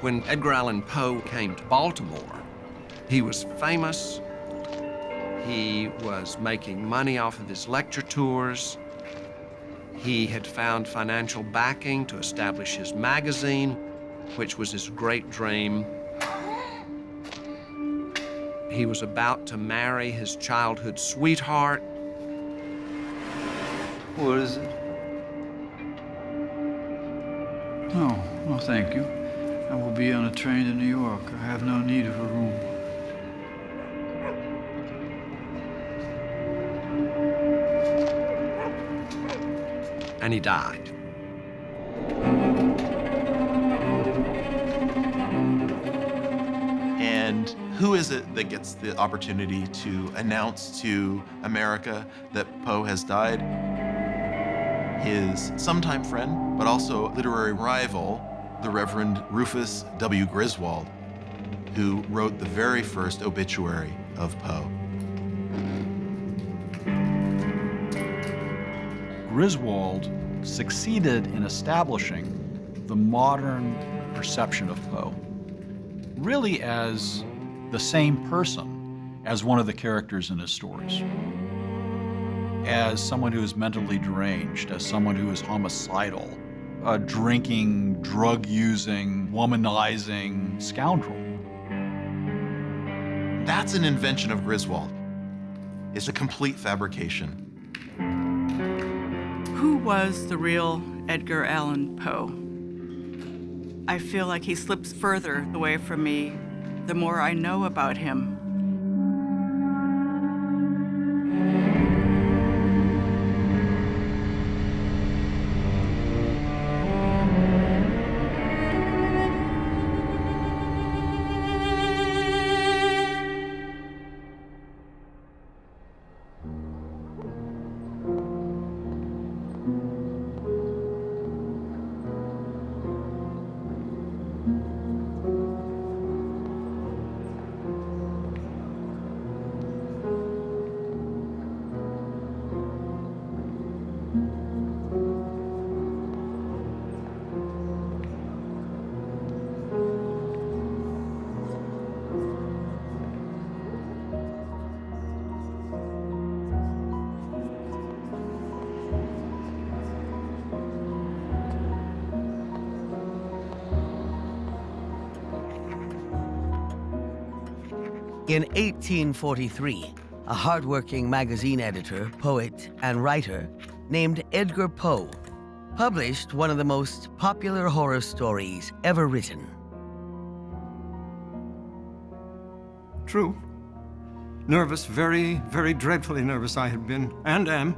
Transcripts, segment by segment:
When Edgar Allan Poe came to Baltimore, he was famous. He was making money off of his lecture tours. He had found financial backing to establish his magazine, which was his great dream. He was about to marry his childhood sweetheart. What is it? No, no, thank you. I will be on a train to New York. I have no need of a room. And he died. And who is it that gets the opportunity to announce to America that Poe has died? His sometime friend, but also literary rival, the Reverend Rufus W. Griswold, who wrote the very first obituary of Poe. Griswold succeeded in establishing the modern perception of Poe, really as the same person as one of the characters in his stories, as someone who is mentally deranged, as someone who is homicidal, a drinking, drug-using, womanizing scoundrel. That's an invention of Griswold. It's a complete fabrication. Who was the real Edgar Allan Poe? I feel like he slips further away from me the more I know about him. In 1843, a hardworking magazine editor, poet, and writer named Edgar Poe published one of the most popular horror stories ever written. True. Nervous, very, very dreadfully nervous I had been, and am.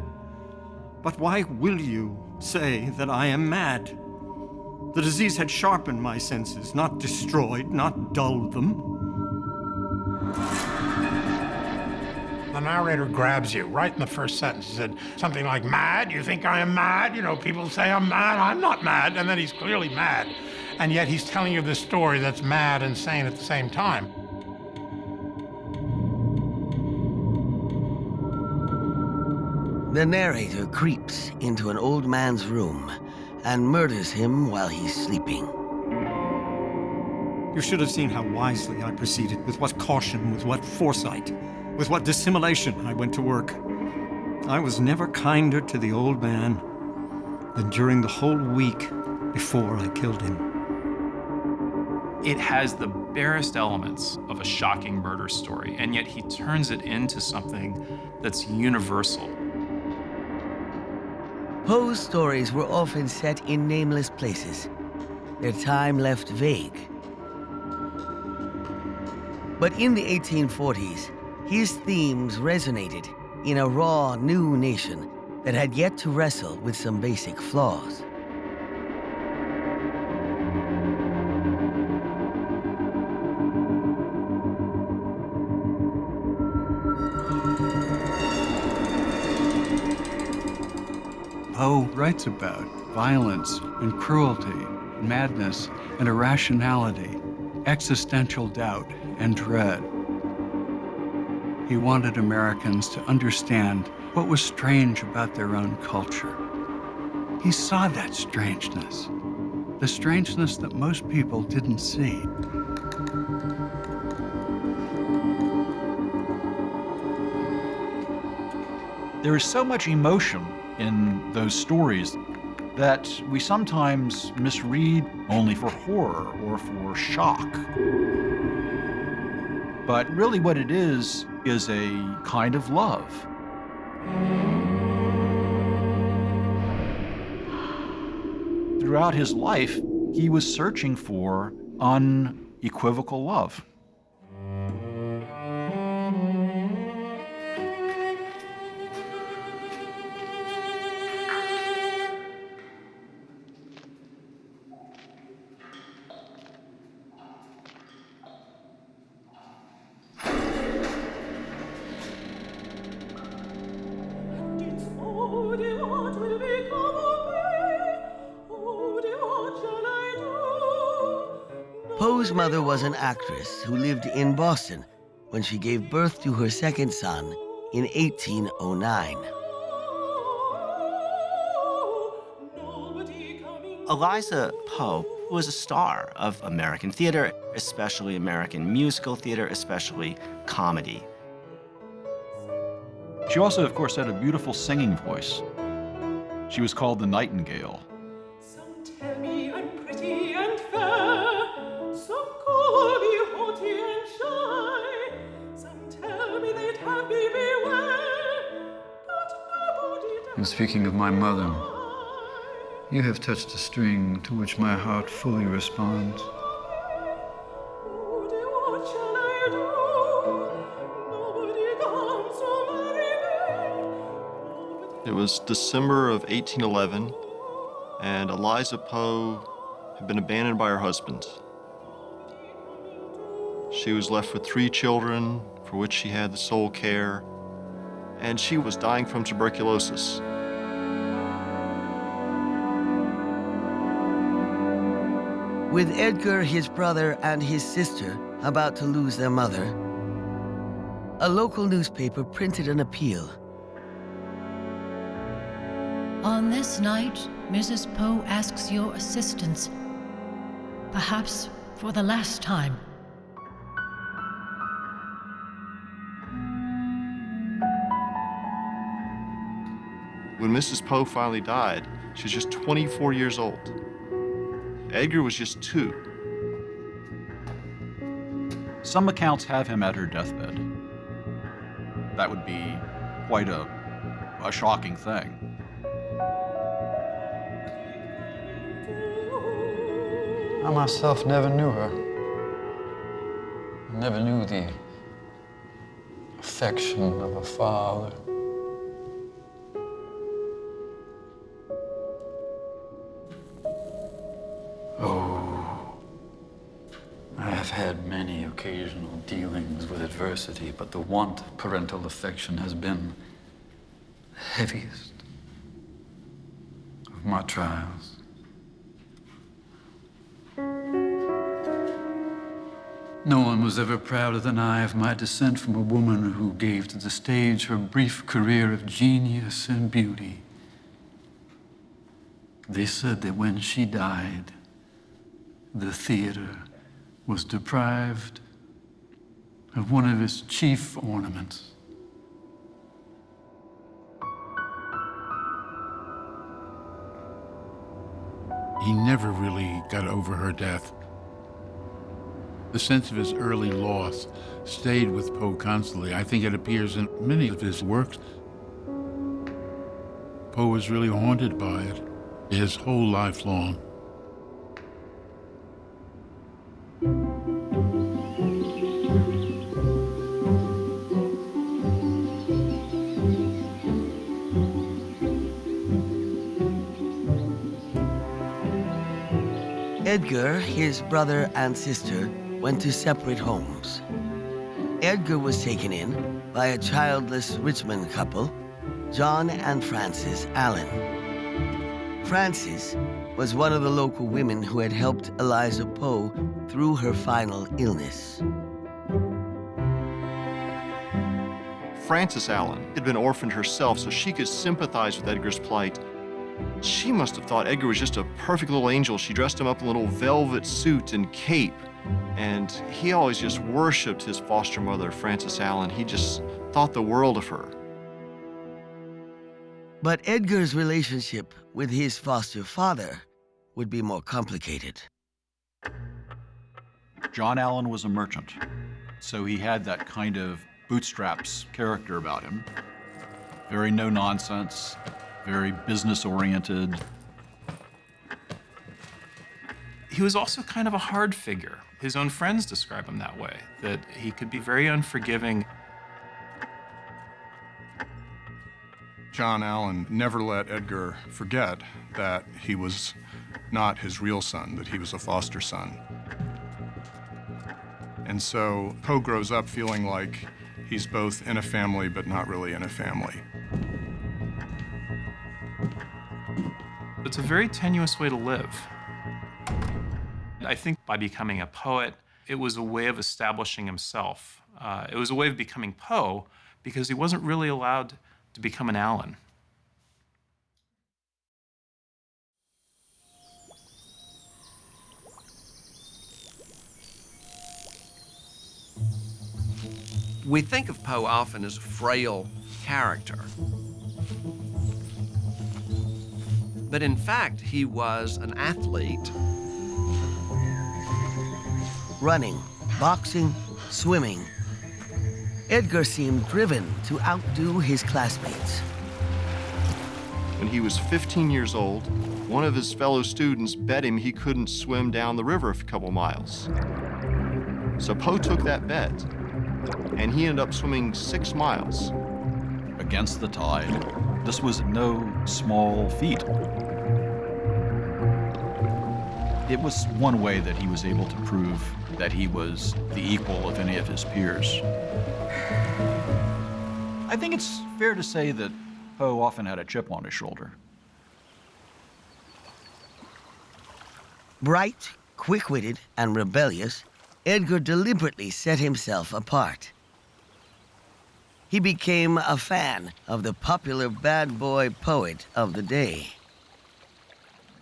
But why will you say that I am mad? The disease had sharpened my senses, not destroyed, not dulled them. The narrator grabs you right in the first sentence. He said something like, mad? You think I am mad? You know, people say I'm mad. I'm not mad. And then he's clearly mad. And yet he's telling you this story that's mad and sane at the same time. The narrator creeps into an old man's room and murders him while he's sleeping. You should have seen how wisely I proceeded, with what caution, with what foresight, with what dissimulation I went to work. I was never kinder to the old man than during the whole week before I killed him. It has the barest elements of a shocking murder story, and yet he turns it into something that's universal. Poe's stories were often set in nameless places, their time left vague. But in the 1840s, his themes resonated in a raw, new nation that had yet to wrestle with some basic flaws. Poe writes about violence and cruelty, madness and irrationality, existential doubt and dread. He wanted Americans to understand what was strange about their own culture. He saw that strangeness, the strangeness that most people didn't see. There is so much emotion in those stories that we sometimes misread only for horror or for shock. But really what it is a kind of love. Throughout his life, he was searching for unequivocal love. Poe's mother was an actress who lived in Boston when she gave birth to her second son in 1809. Eliza Poe was a star of American theater, especially American musical theater, especially comedy. She also, of course, had a beautiful singing voice. She was called the Nightingale. Some tell me I'm pretty and fair, some call me haughty and shy, some tell me they'd have me beware, but nobody does. And speaking of my mother, you have touched a string to which my heart fully responds. Oh, dear, what shall I do? Nobody comes to marry me. It was December of 1811, and Eliza Poe had been abandoned by her husband. She was left with 3 children, for which she had the sole care, and she was dying from tuberculosis. With Edgar, his brother, and his sister about to lose their mother, a local newspaper printed an appeal. On this night, Mrs. Poe asks your assistance, perhaps for the last time. When Mrs. Poe finally died, she was just 24 years old. Edgar was just 2. Some accounts have him at her deathbed. That would be quite a shocking thing. I myself never knew her. I never knew the affection of a father. Oh, I have had many occasional dealings with adversity, but the want of parental affection has been the heaviest of my trials. No one was ever prouder than I of my descent from a woman who gave to the stage her brief career of genius and beauty. They said that when she died, the theater was deprived of one of its chief ornaments. He never really got over her death. The sense of his early loss stayed with Poe constantly. I think it appears in many of his works. Poe was really haunted by it his whole life long. Edgar, his brother, and sister went to separate homes. Edgar was taken in by a childless Richmond couple, John and Frances Allen. Frances was one of the local women who had helped Eliza Poe through her final illness. Frances Allen had been orphaned herself, so she could sympathize with Edgar's plight. She must have thought Edgar was just a perfect little angel. She dressed him up in a little velvet suit and cape. And he always just worshiped his foster mother, Frances Allen. He just thought the world of her. But Edgar's relationship with his foster father would be more complicated. John Allen was a merchant, so he had that kind of bootstraps character about him. Very no-nonsense, very business-oriented. He was also kind of a hard figure. His own friends describe him that way, that he could be very unforgiving. John Allen never let Edgar forget that he was not his real son, that he was a foster son. And so Poe grows up feeling like he's both in a family but not really in a family. It's a very tenuous way to live. I think by becoming a poet, it was a way of establishing himself. It was a way of becoming Poe because he wasn't really allowed to become an Allen. We think of Poe often as a frail character. But in fact, he was an athlete. Running, boxing, swimming. Edgar seemed driven to outdo his classmates. When he was 15 years old, one of his fellow students bet him he couldn't swim down the river a couple miles. So Poe took that bet, and he ended up swimming 6 miles. Against the tide. This was no small feat. It was one way that he was able to prove that he was the equal of any of his peers. I think it's fair to say that Poe often had a chip on his shoulder. Bright, quick-witted, and rebellious, Edgar deliberately set himself apart. He became a fan of the popular bad boy poet of the day.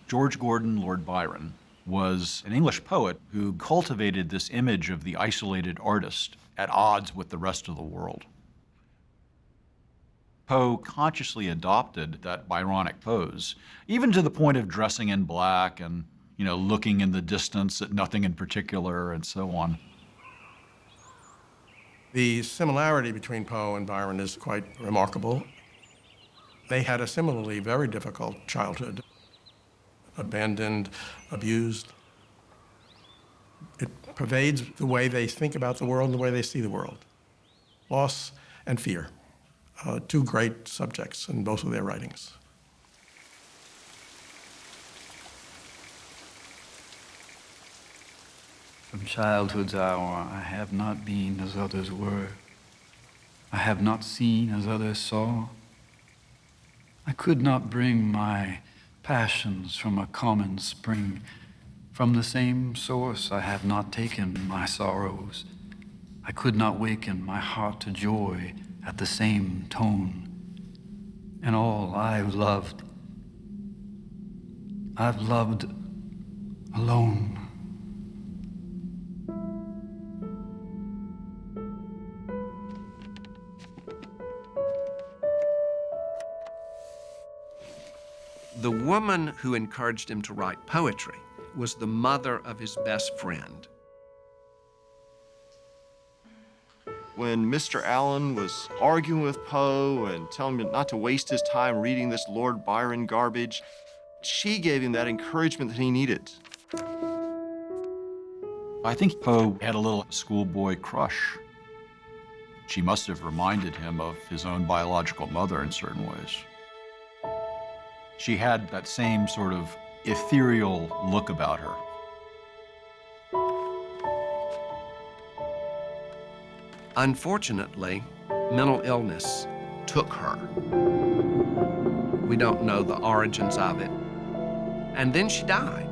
George Gordon Lord Byron was an English poet who cultivated this image of the isolated artist at odds with the rest of the world. Poe consciously adopted that Byronic pose, even to the point of dressing in black and, looking in the distance at nothing in particular and so on. The similarity between Poe and Byron is quite remarkable. They had a similarly very difficult childhood. Abandoned, abused. It pervades the way they think about the world and the way they see the world. Loss and fear, two great subjects in both of their writings. From childhood's hour, I have not been as others were. I have not seen as others saw. I could not bring my passions from a common spring. From the same source I have not taken my sorrows. I could not waken my heart to joy at the same tone. And all I've loved alone. The woman who encouraged him to write poetry was the mother of his best friend. When Mr. Allen was arguing with Poe and telling him not to waste his time reading this Lord Byron garbage, she gave him that encouragement that he needed. I think Poe had a little schoolboy crush. She must have reminded him of his own biological mother in certain ways. She had that same sort of ethereal look about her. Unfortunately, mental illness took her. We don't know the origins of it. And then she died.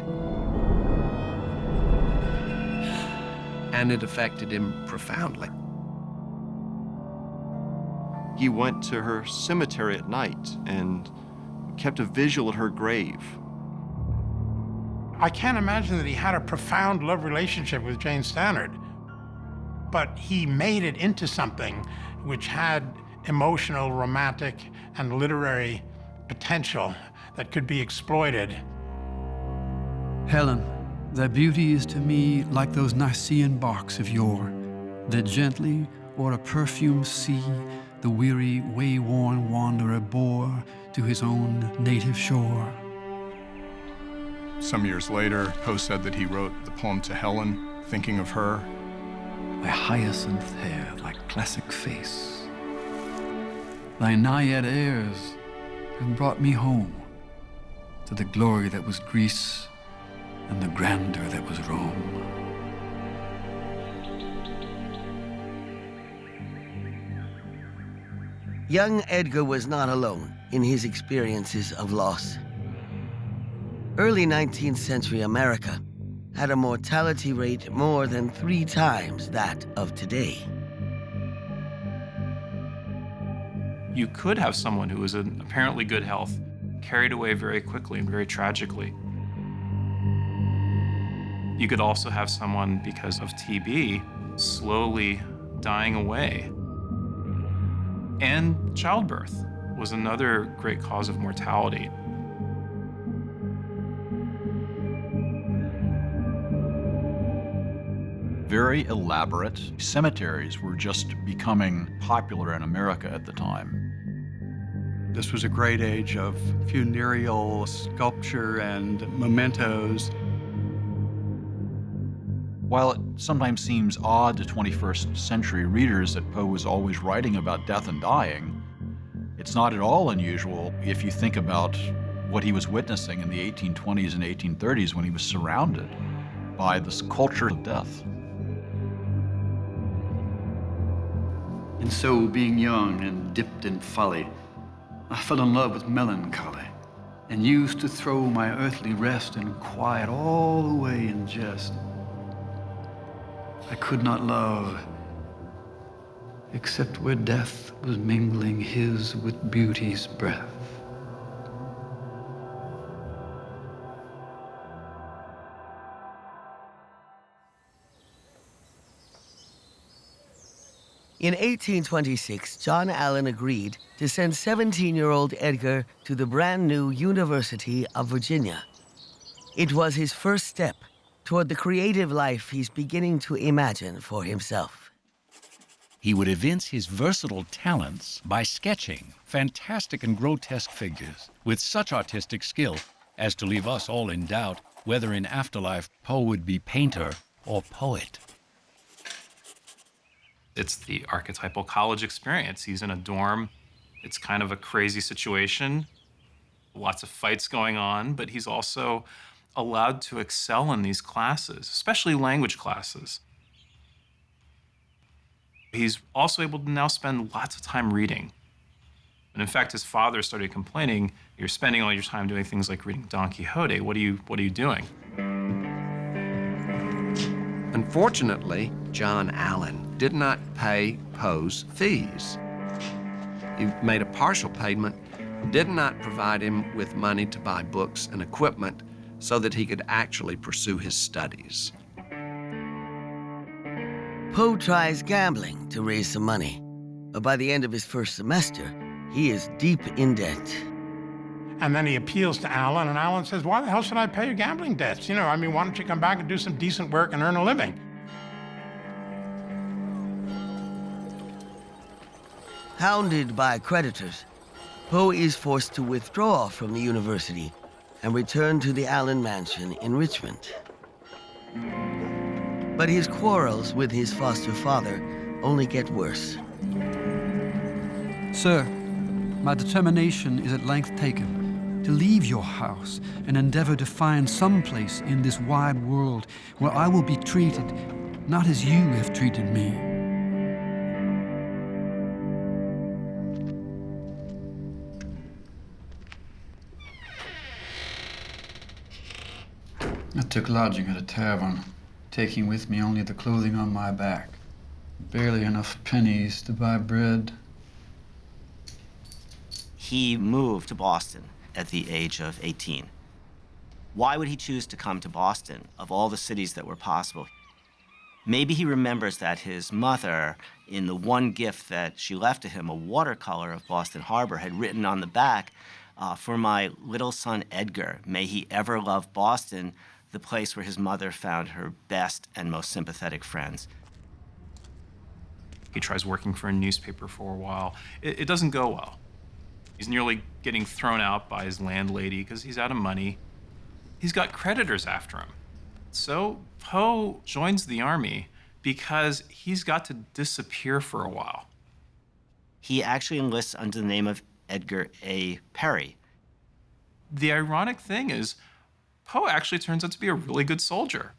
And it affected him profoundly. He went to her cemetery at night, and kept a vigil at her grave. I can't imagine that he had a profound love relationship with Jane Stannard, but he made it into something which had emotional, romantic, and literary potential that could be exploited. Helen, thy beauty is to me like those Nicean barks of yore, that gently o'er a perfumed sea the weary, way-worn wanderer bore to his own native shore. Some years later, Poe said that he wrote the poem to Helen, thinking of her. Thy hyacinth hair, thy classic face, thy naiad airs have brought me home to the glory that was Greece and the grandeur that was Rome. Young Edgar was not alone in his experiences of loss. Early 19th century America had a mortality rate more than 3 times that of today. You could have someone who was in apparently good health carried away very quickly and very tragically. You could also have someone, because of TB, slowly dying away. And childbirth was another great cause of mortality. Very elaborate cemeteries were just becoming popular in America at the time. This was a great age of funereal sculpture and mementos. While it sometimes seems odd to 21st century readers that Poe was always writing about death and dying, it's not at all unusual if you think about what he was witnessing in the 1820s and 1830s when he was surrounded by this culture of death. And so, being young and dipped in folly, I fell in love with melancholy, and used to throw my earthly rest and quiet all away in jest. I could not love, except where death was mingling his with beauty's breath. In 1826, John Allan agreed to send 17-year-old Edgar to the brand new University of Virginia. It was his first step toward the creative life he's beginning to imagine for himself. He would evince his versatile talents by sketching fantastic and grotesque figures with such artistic skill as to leave us all in doubt whether in afterlife Poe would be painter or poet. It's the archetypal college experience. He's in a dorm. It's kind of a crazy situation. Lots of fights going on, but he's also allowed to excel in these classes, especially language classes. He's also able to now spend lots of time reading. And in fact, his father started complaining, "You're spending all your time doing things like reading Don Quixote. What are you doing?" Unfortunately, John Allan did not pay Poe's fees. He made a partial payment, did not provide him with money to buy books and equipment so that he could actually pursue his studies. Poe tries gambling to raise some money, but by the end of his first semester, he is deep in debt. And then he appeals to Allan, and Allan says, "Why the hell should I pay your gambling debts? Why don't you come back and do some decent work and earn a living?" Hounded by creditors, Poe is forced to withdraw from the university and return to the Allan mansion in Richmond. But his quarrels with his foster father only get worse. Sir, my determination is at length taken to leave your house and endeavor to find some place in this wide world where I will be treated not as you have treated me. I took lodging at a tavern, taking with me only the clothing on my back. Barely enough pennies to buy bread. He moved to Boston at the age of 18. Why would he choose to come to Boston, of all the cities that were possible? Maybe he remembers that his mother, in the one gift that she left to him, a watercolor of Boston Harbor, had written on the back, "For my little son Edgar, may he ever love Boston, the place where his mother found her best and most sympathetic friends." He tries working for a newspaper for a while. It doesn't go well. He's nearly getting thrown out by his landlady because he's out of money. He's got creditors after him. So Poe joins the army because he's got to disappear for a while. He actually enlists under the name of Edgar A. Perry. The ironic thing is, Poe actually turns out to be a really good soldier.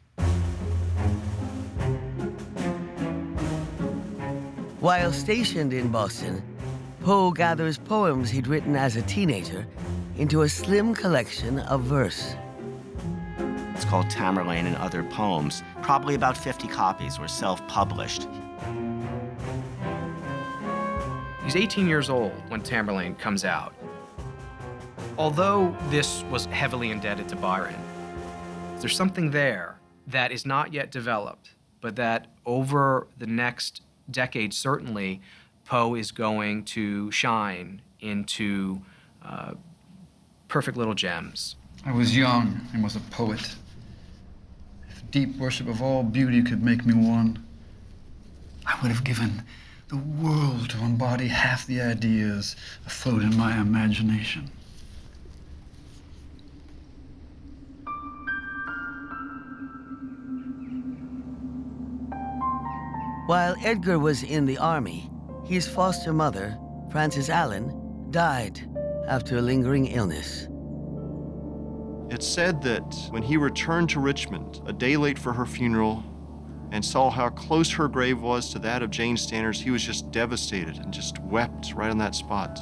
While stationed in Boston, Poe gathers poems he'd written as a teenager into a slim collection of verse. It's called Tamerlane and Other Poems. Probably about 50 copies were self-published. He's 18 years old when Tamerlane comes out. Although this was heavily indebted to Byron, there's something there that is not yet developed, but that over the next decade, certainly, Poe is going to shine into perfect little gems. I was young and was a poet. If deep worship of all beauty could make me one, I would have given the world to embody half the ideas afloat in my imagination. While Edgar was in the army, his foster mother, Frances Allen, died after a lingering illness. It's said that when he returned to Richmond a day late for her funeral and saw how close her grave was to that of Jane Stanner's, he was just devastated and just wept right on that spot.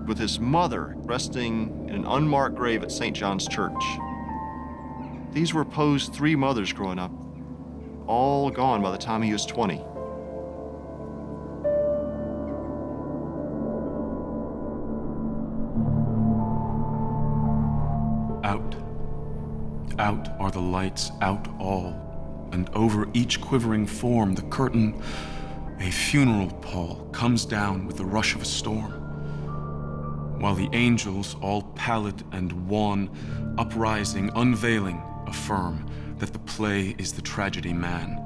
With his mother resting in an unmarked grave at St. John's Church. These were Poe's 3 mothers growing up, all gone by the time he was 20. Out are the lights, out all, and over each quivering form the curtain, a funeral pall, comes down with the rush of a storm. While the angels, all pallid and wan, uprising, unveiling, affirm that the play is the tragedy man,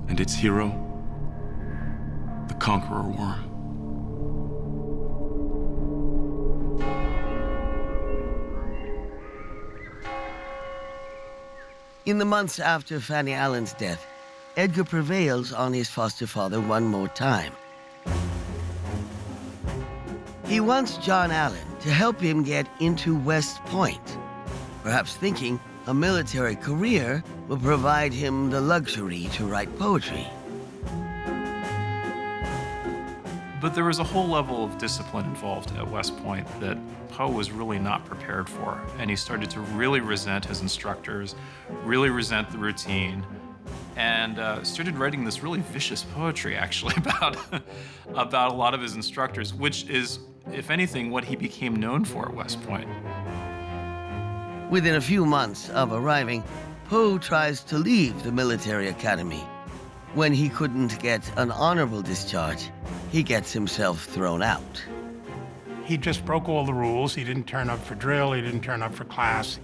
and its hero, the conqueror worm. In the months after Fanny Allen's death, Edgar prevails on his foster father one more time. He wants John Allen to help him get into West Point, perhaps thinking a military career will provide him the luxury to write poetry. But there was a whole level of discipline involved at West Point that Poe was really not prepared for. And he started to really resent his instructors, really resent the routine, and started writing this really vicious poetry, actually, about a lot of his instructors, which is, if anything, what he became known for at West Point. Within a few months of arriving, Poe tries to leave the military academy. When he couldn't get an honorable discharge, he gets himself thrown out. He just broke all the rules. He didn't turn up for drill. He didn't turn up for class.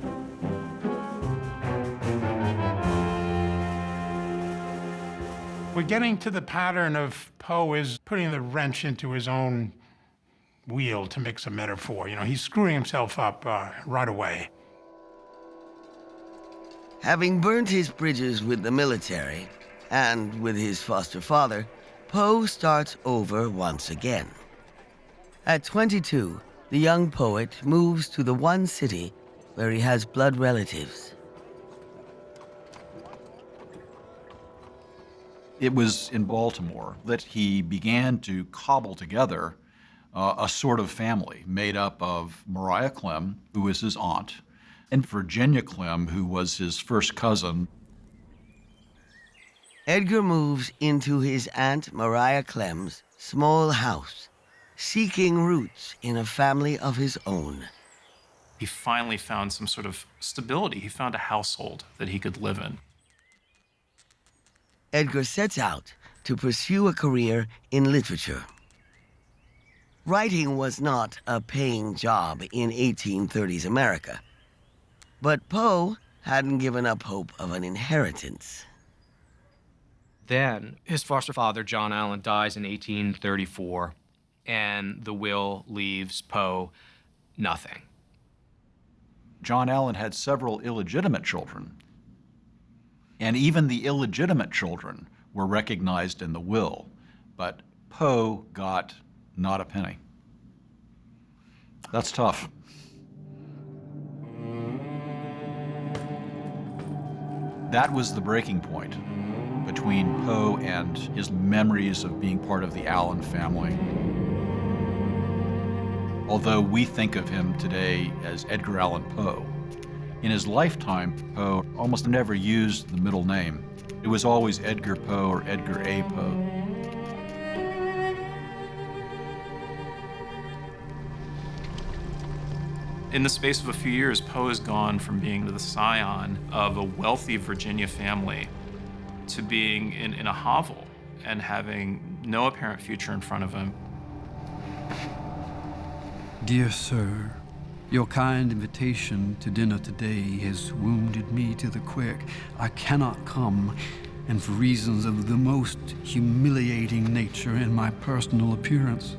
We're getting to the pattern of Poe is putting the wrench into his own wheel, to mix a metaphor. You know, he's screwing himself up right away. Having burned his bridges with the military and with his foster father, Poe starts over once again. At 22, the young poet moves to the one city where he has blood relatives. It was in Baltimore that he began to cobble together a sort of family made up of Maria Clem, who was his aunt, and Virginia Clem, who was his first cousin. Edgar moves into his Aunt Maria Clem's small house seeking roots in a family of his own. He finally found some sort of stability. He found a household that he could live in. Edgar sets out to pursue a career in literature. Writing was not a paying job in 1830s America, but Poe hadn't given up hope of an inheritance. Then his foster father, John Allan, dies in 1834, and the will leaves Poe nothing. John Allan had several illegitimate children, and even the illegitimate children were recognized in the will, but Poe got not a penny. That's tough. That was the breaking point between Poe and his memories of being part of the Allan family. Although we think of him today as Edgar Allan Poe, in his lifetime, Poe almost never used the middle name. It was always Edgar Poe or Edgar A. Poe. In the space of a few years, Poe has gone from being the scion of a wealthy Virginia family to being in a hovel and having no apparent future in front of him. Dear sir, your kind invitation to dinner today has wounded me to the quick. I cannot come, and for reasons of the most humiliating nature in my personal appearance.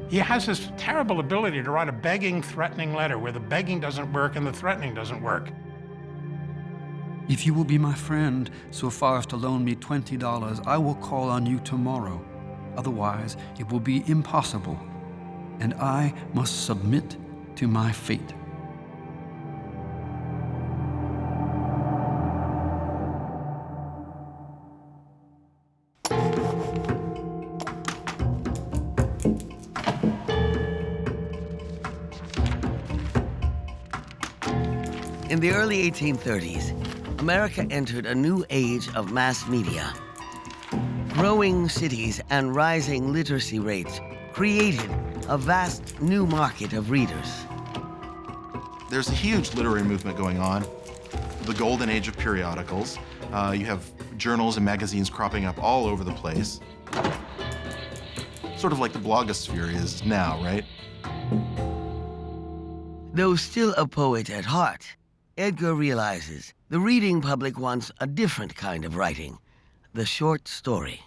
He has this terrible ability to write a begging, threatening letter where the begging doesn't work and the threatening doesn't work. If you will be my friend so far as to loan me $20, I will call on you tomorrow. Otherwise, it will be impossible, and I must submit to my fate. In the early 1830s, America entered a new age of mass media. Growing cities and rising literacy rates created a vast new market of readers. There's a huge literary movement going on, the golden age of periodicals. You have journals and magazines cropping up all over the place. Sort of like the blogosphere is now, right? Though still a poet at heart, Edgar realizes the reading public wants a different kind of writing, the short story.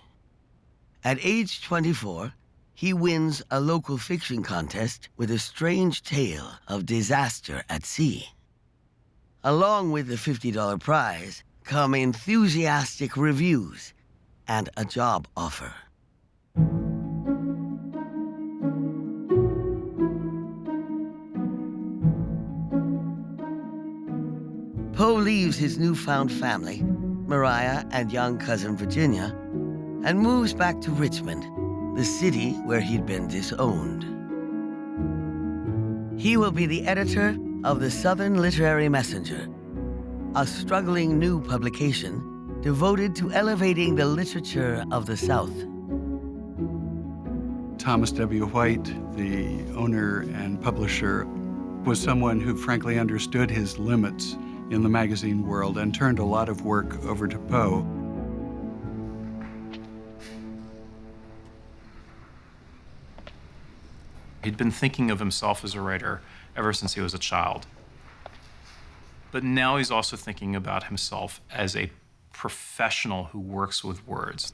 At age 24, he wins a local fiction contest with a strange tale of disaster at sea. Along with the $50 prize come enthusiastic reviews and a job offer. Poe leaves his newfound family, Mariah and young cousin Virginia, and moves back to Richmond, the city where he'd been disowned. He will be the editor of the Southern Literary Messenger, a struggling new publication devoted to elevating the literature of the South. Thomas W. White, the owner and publisher, was someone who frankly understood his limits in the magazine world and turned a lot of work over to Poe. He'd been thinking of himself as a writer ever since he was a child. But now he's also thinking about himself as a professional who works with words.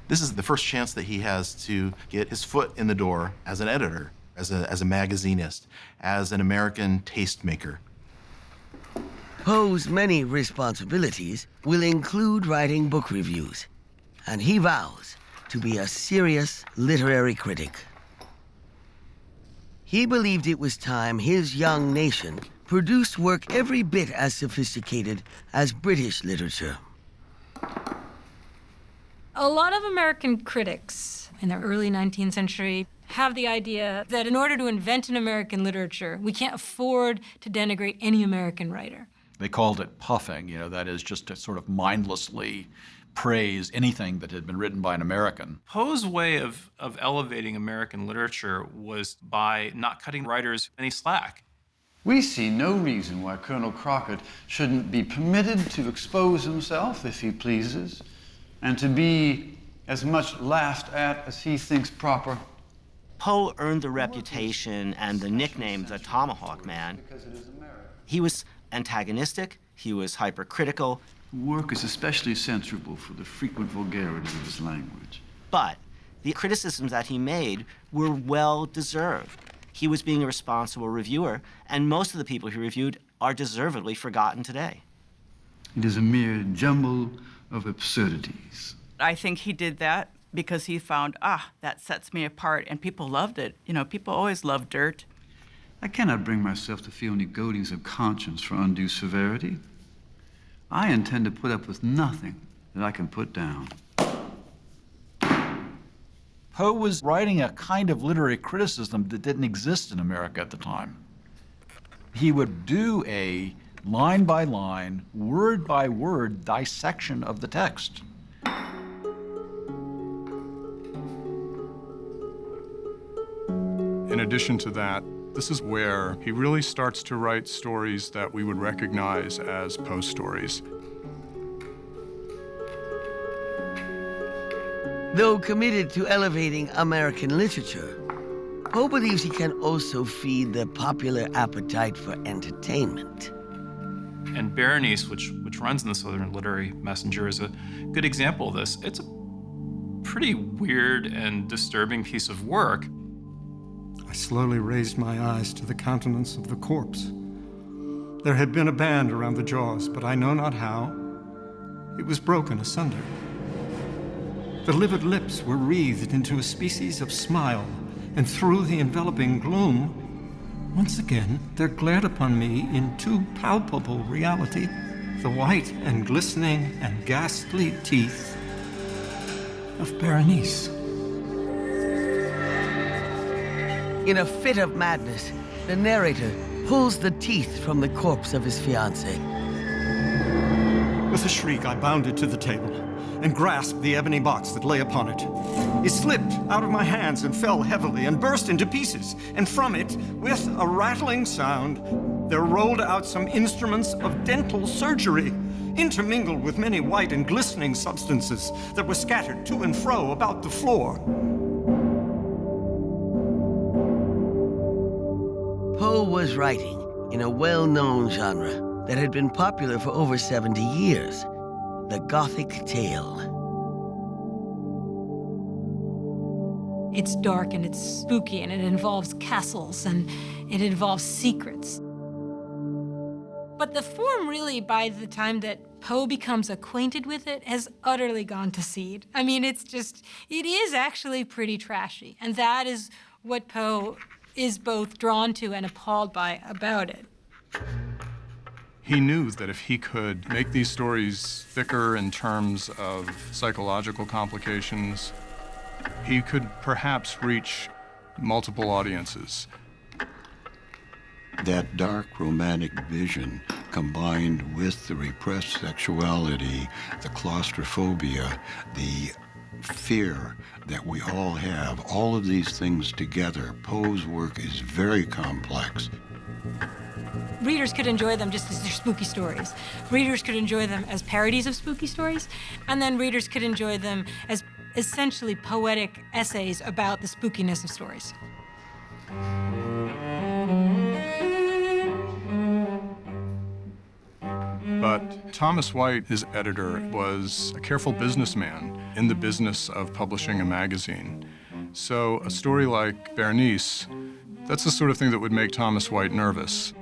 This is the first chance that he has to get his foot in the door as an editor, as a magazinist, as an American tastemaker. Poe's many responsibilities will include writing book reviews, and he vows to be a serious literary critic. He believed it was time his young nation produced work every bit as sophisticated as British literature. A lot of American critics in the early 19th century have the idea that in order to invent an American literature, we can't afford to denigrate any American writer. They called it puffing, that is just to sort of mindlessly praise anything that had been written by an American. Poe's way of elevating American literature was by not cutting writers any slack. We see no reason why Colonel Crockett shouldn't be permitted to expose himself if he pleases, and to be as much laughed at as he thinks proper. Poe earned the reputation and the nickname the Tomahawk Man. He was antagonistic, he was hypercritical. Work is especially censorable for the frequent vulgarity of his language. But the criticisms that he made were well-deserved. He was being a responsible reviewer, and most of the people he reviewed are deservedly forgotten today. It is a mere jumble of absurdities. I think he did that because he found, that sets me apart, and people loved it. You know, people always love dirt. I cannot bring myself to feel any goadings of conscience for undue severity. I intend to put up with nothing that I can put down. Poe was writing a kind of literary criticism that didn't exist in America at the time. He would do a line-by-line, word-by-word dissection of the text. In addition to that, this is where he really starts to write stories that we would recognize as Poe stories. Though committed to elevating American literature, Poe believes he can also feed the popular appetite for entertainment. And Berenice, which runs in the Southern Literary Messenger, is a good example of this. It's a pretty weird and disturbing piece of work. I slowly raised my eyes to the countenance of the corpse. There had been a band around the jaws, but I know not how. It was broken asunder. The livid lips were wreathed into a species of smile, and through the enveloping gloom, once again there glared upon me in too palpable reality the white and glistening and ghastly teeth of Berenice. In a fit of madness, the narrator pulls the teeth from the corpse of his fiancée. With a shriek, I bounded to the table and grasped the ebony box that lay upon it. It slipped out of my hands and fell heavily and burst into pieces, and from it, with a rattling sound, there rolled out some instruments of dental surgery, intermingled with many white and glistening substances that were scattered to and fro about the floor. Poe was writing in a well-known genre that had been popular for over 70 years, the Gothic tale. It's dark and it's spooky and it involves castles and it involves secrets. But the form really, by the time that Poe becomes acquainted with it, has utterly gone to seed. I mean, it is actually pretty trashy. And that is what Poe is both drawn to and appalled by about it. He knew that if he could make these stories thicker in terms of psychological complications, he could perhaps reach multiple audiences. That dark romantic vision, combined with the repressed sexuality, the claustrophobia, the fear that we all have, all of these things together, Poe's work is very complex. Readers could enjoy them just as they're spooky stories. Readers could enjoy them as parodies of spooky stories, and then readers could enjoy them as essentially poetic essays about the spookiness of stories. But Thomas White, his editor, was a careful businessman in the business of publishing a magazine. So a story like Berenice, that's the sort of thing that would make Thomas White nervous.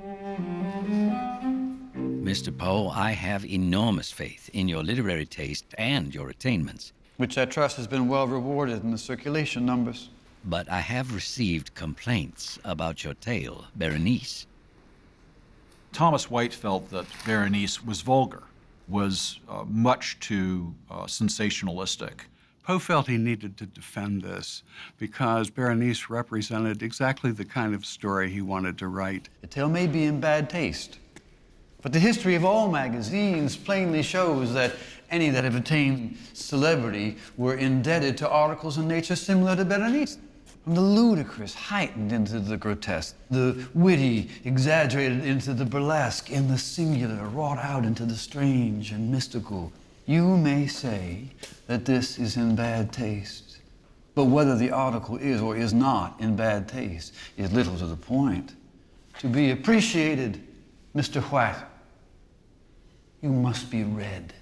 Mr. Poe, I have enormous faith in your literary taste and your attainments. Which I trust has been well rewarded in the circulation numbers. But I have received complaints about your tale, Berenice. Thomas White felt that Berenice was vulgar, was much too sensationalistic. Poe felt he needed to defend this because Berenice represented exactly the kind of story he wanted to write. The tale may be in bad taste, But the history of all magazines plainly shows that any that have attained celebrity were indebted to articles in nature similar to Berenice. From the ludicrous heightened into the grotesque, the witty exaggerated into the burlesque, in the singular wrought out into the strange and mystical. You may say that this is in bad taste, but whether the article is or is not in bad taste is little to the point. To be appreciated, Mr. White, you must be read.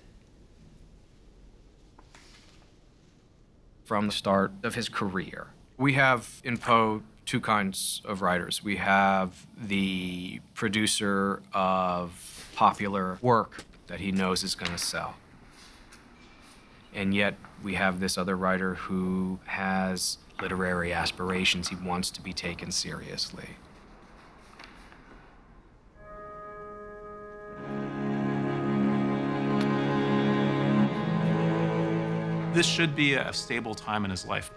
From the start of his career, we have in Poe two kinds of writers. We have the producer of popular work that he knows is going to sell. And yet we have this other writer who has literary aspirations. He wants to be taken seriously. This should be a stable time in his life.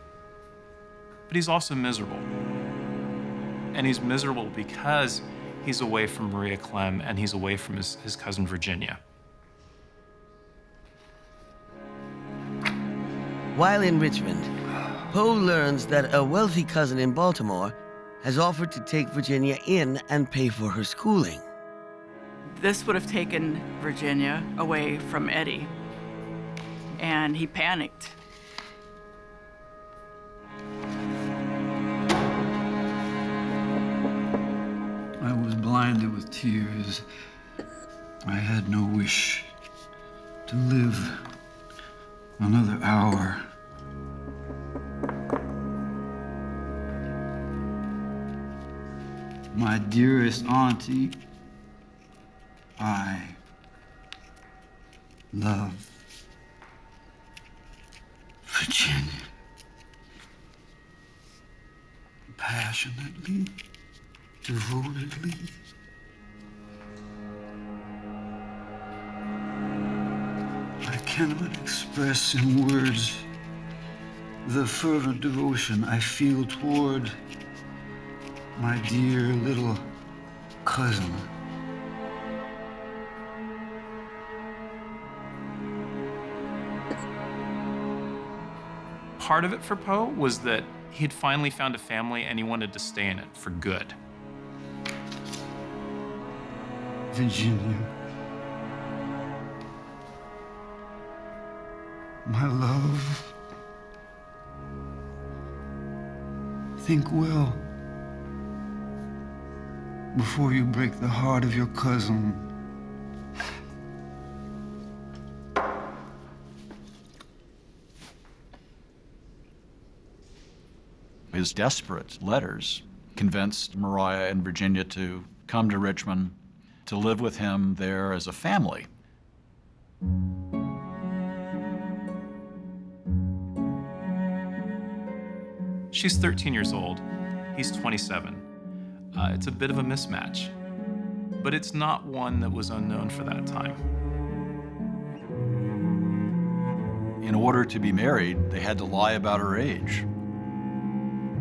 But he's also miserable. And he's miserable because he's away from Maria Clem and he's away from his cousin Virginia. While in Richmond, Poe learns that a wealthy cousin in Baltimore has offered to take Virginia in and pay for her schooling. This would have taken Virginia away from Eddie, and he panicked. I was blinded with tears. I had no wish to live another hour. My dearest auntie, I love Virginia passionately, devotedly. I cannot express in words the fervent devotion I feel toward my dear little cousin. Part of it for Poe was that he'd finally found a family and he wanted to stay in it for good. Virginia, my love, think well before you break the heart of your cousin. His desperate letters convinced Mariah and Virginia to come to Richmond, to live with him there as a family. She's 13 years old, he's 27. It's a bit of a mismatch, but it's not one that was unknown for that time. In order to be married, they had to lie about her age.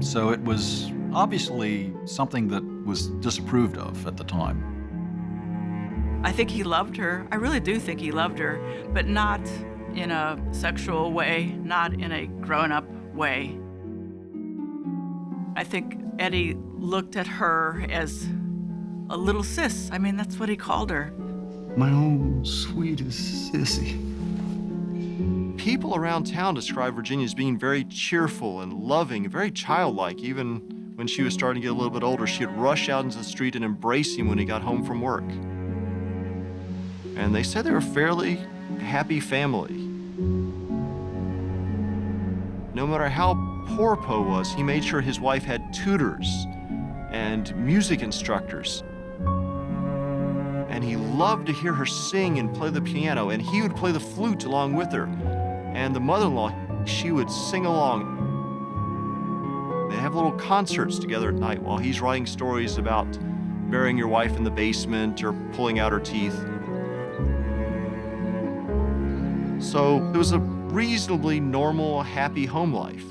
So it was obviously something that was disapproved of at the time. I think he loved her. I really do think he loved her, but not in a sexual way, not in a grown-up way. I think Eddie looked at her as a little sis. I mean, that's what he called her. My own sweetest sissy. People around town describe Virginia as being very cheerful and loving, very childlike. Even when she was starting to get a little bit older, she'd rush out into the street and embrace him when he got home from work. And they said they were a fairly happy family. No matter how poor Poe was, he made sure his wife had tutors and music instructors. And he loved to hear her sing and play the piano, and he would play the flute along with her. And the mother-in-law, she would sing along. They have little concerts together at night while he's writing stories about burying your wife in the basement or pulling out her teeth. So it was a reasonably normal, happy home life.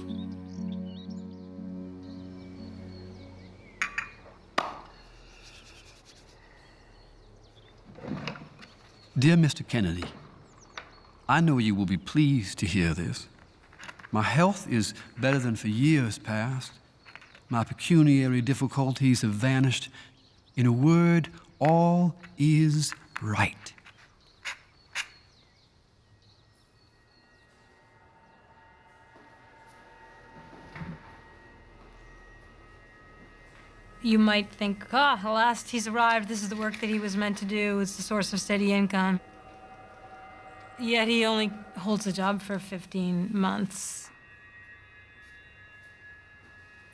Dear Mr. Kennedy, I know you will be pleased to hear this. My health is better than for years past. My pecuniary difficulties have vanished. In a word, all is right. You might think, at last he's arrived. This is the work that he was meant to do. It's the source of steady income. Yet he only holds a job for 15 months.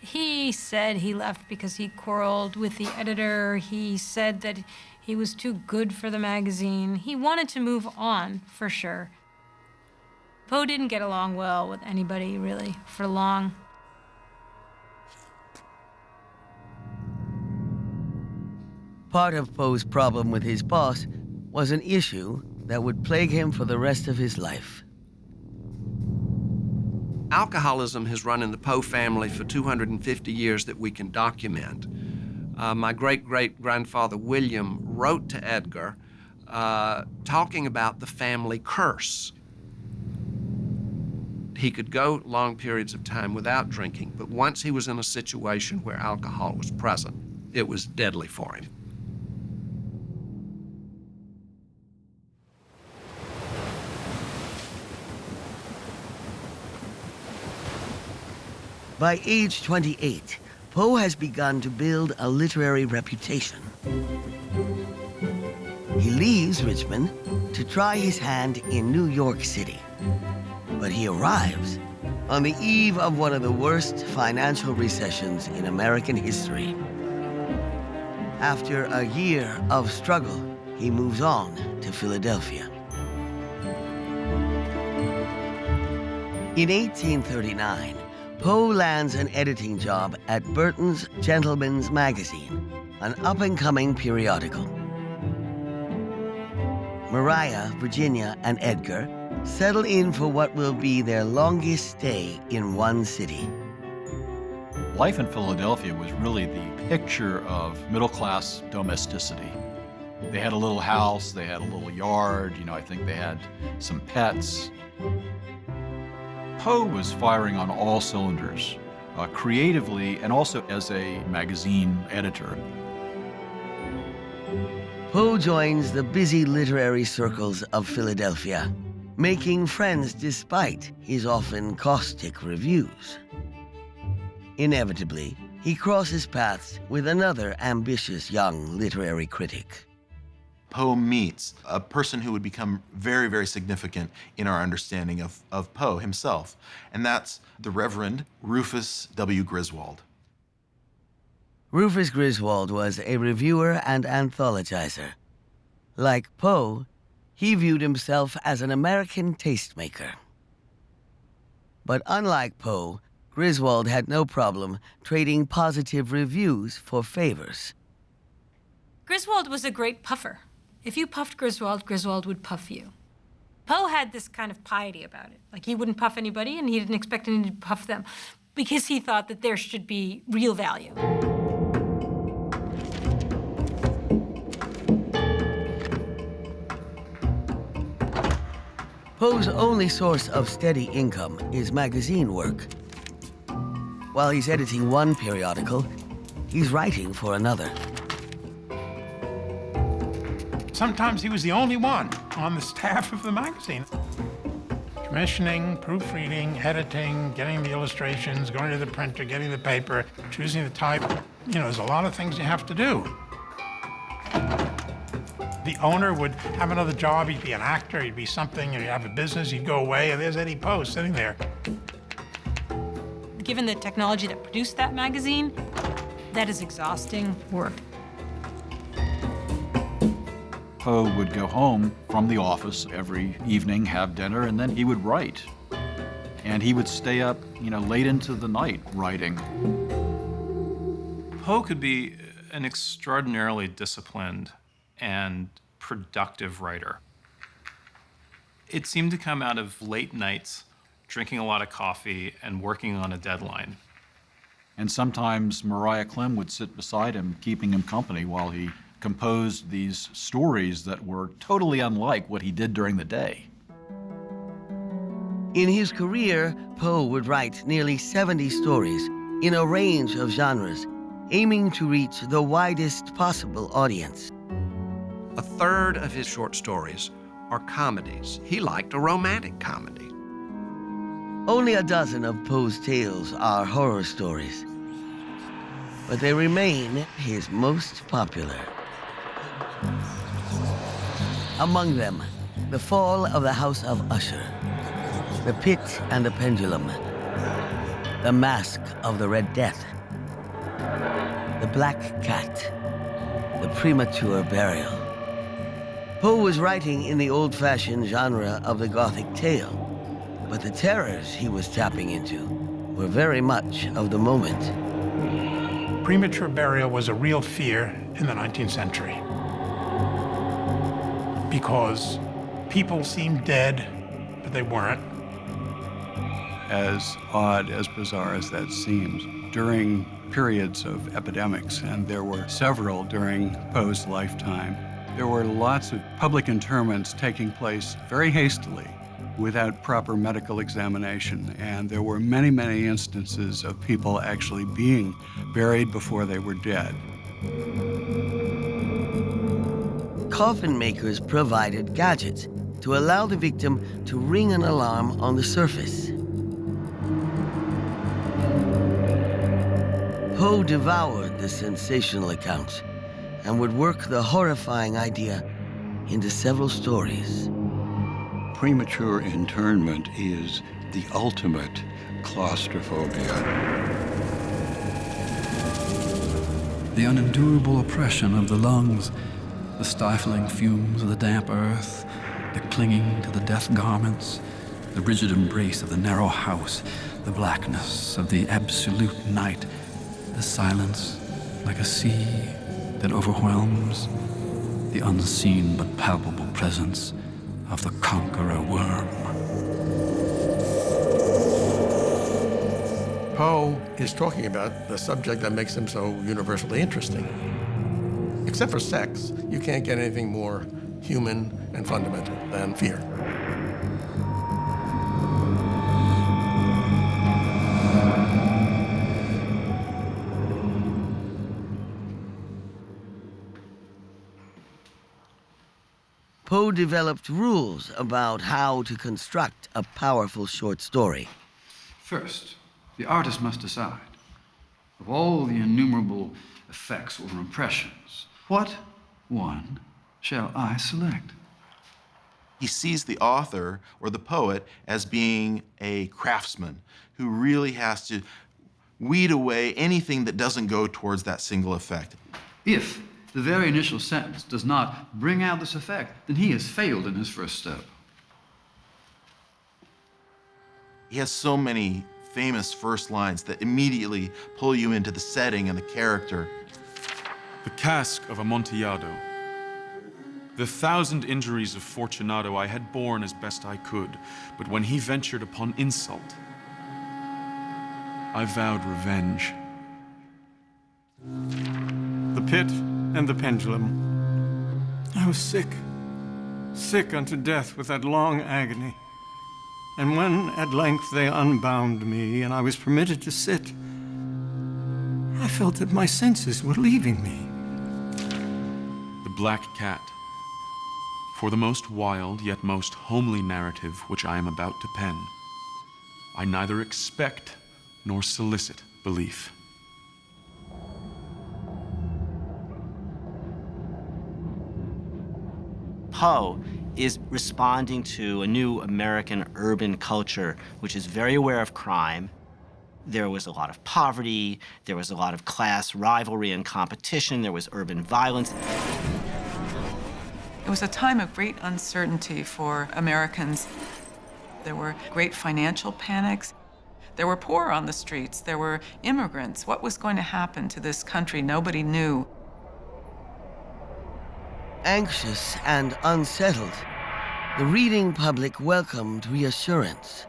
He said he left because he quarreled with the editor. He said that he was too good for the magazine. He wanted to move on, for sure. Poe didn't get along well with anybody, really, for long. Part of Poe's problem with his boss was an issue that would plague him for the rest of his life. Alcoholism has run in the Poe family for 250 years that we can document. My great-great-grandfather William wrote to Edgar talking about the family curse. He could go long periods of time without drinking, but once he was in a situation where alcohol was present, it was deadly for him. By age 28, Poe has begun to build a literary reputation. He leaves Richmond to try his hand in New York City. But he arrives on the eve of one of the worst financial recessions in American history. After a year of struggle, he moves on to Philadelphia. In 1839, Poe lands an editing job at Burton's Gentleman's Magazine, an up-and-coming periodical. Maria, Virginia, and Edgar settle in for what will be their longest stay in one city. Life in Philadelphia was really the picture of middle-class domesticity. They had a little house, they had a little yard, I think they had some pets. Poe was firing on all cylinders, creatively and also as a magazine editor. Poe joins the busy literary circles of Philadelphia, making friends despite his often caustic reviews. Inevitably, he crosses paths with another ambitious young literary critic. Poe meets a person who would become very, very significant in our understanding of Poe himself, and that's the Reverend Rufus W. Griswold. Rufus Griswold was a reviewer and anthologizer. Like Poe, he viewed himself as an American tastemaker. But unlike Poe, Griswold had no problem trading positive reviews for favors. Griswold was a great puffer. If you puffed Griswold, Griswold would puff you. Poe had this kind of piety about it. Like, he wouldn't puff anybody, and he didn't expect anyone to puff them, because he thought that there should be real value. Poe's only source of steady income is magazine work. While he's editing one periodical, he's writing for another. Sometimes he was the only one on the staff of the magazine. Commissioning, proofreading, editing, getting the illustrations, going to the printer, getting the paper, choosing the type. There's a lot of things you have to do. The owner would have another job. He'd be an actor, he'd be something, he'd have a business, he'd go away, and there's Eddie Poe sitting there. Given the technology that produced that magazine, that is exhausting work. Poe would go home from the office every evening, have dinner, and then he would write. And he would stay up, late into the night writing. Poe could be an extraordinarily disciplined and productive writer. It seemed to come out of late nights, drinking a lot of coffee and working on a deadline. And sometimes Maria Clem would sit beside him, keeping him company while he composed these stories that were totally unlike what he did during the day. In his career, Poe would write nearly 70 stories in a range of genres, aiming to reach the widest possible audience. A third of his short stories are comedies. He liked a romantic comedy. Only a dozen of Poe's tales are horror stories, but they remain his most popular. Among them, The Fall of the House of Usher, The Pit and the Pendulum, The Mask of the Red Death, The Black Cat, The Premature Burial. Poe was writing in the old-fashioned genre of the Gothic tale, but the terrors he was tapping into were very much of the moment. Premature burial was a real fear in the 19th century because people seemed dead, but they weren't. As odd, as bizarre as that seems, during periods of epidemics, and there were several during Poe's lifetime, there were lots of public interments taking place very hastily without proper medical examination, and there were many, many instances of people actually being buried before they were dead. Coffin makers provided gadgets to allow the victim to ring an alarm on the surface. Poe devoured the sensational accounts and would work the horrifying idea into several stories. Premature internment is the ultimate claustrophobia. The unendurable oppression of the lungs, the stifling fumes of the damp earth, the clinging to the death garments, the rigid embrace of the narrow house, the blackness of the absolute night, the silence like a sea that overwhelms, the unseen but palpable presence of the conqueror worm. Poe is talking about the subject that makes him so universally interesting. Except for sex, you can't get anything more human and fundamental than fear. Poe developed rules about how to construct a powerful short story. First, the artist must decide, of all the innumerable effects or impressions, what one shall I select? He sees the author or the poet as being a craftsman who really has to weed away anything that doesn't go towards that single effect. If the very initial sentence does not bring out this effect, then he has failed in his first step. He has so many famous first lines that immediately pull you into the setting and the character. The cask of Amontillado. The 1,000 injuries of Fortunato I had borne as best I could, but when he ventured upon insult, I vowed revenge. The pit and the pendulum. I was sick, sick unto death with that long agony. And when at length they unbound me and I was permitted to sit, I felt that my senses were leaving me. The Black Cat. For the most wild yet most homely narrative which I am about to pen, I neither expect nor solicit belief. Poe is responding to a new American urban culture, which is very aware of crime. There was a lot of poverty, there was a lot of class rivalry and competition, there was urban violence. It was a time of great uncertainty for Americans. There were great financial panics. There were poor on the streets. There were immigrants. What was going to happen to this country? Nobody knew. Anxious and unsettled, the reading public welcomed reassurance.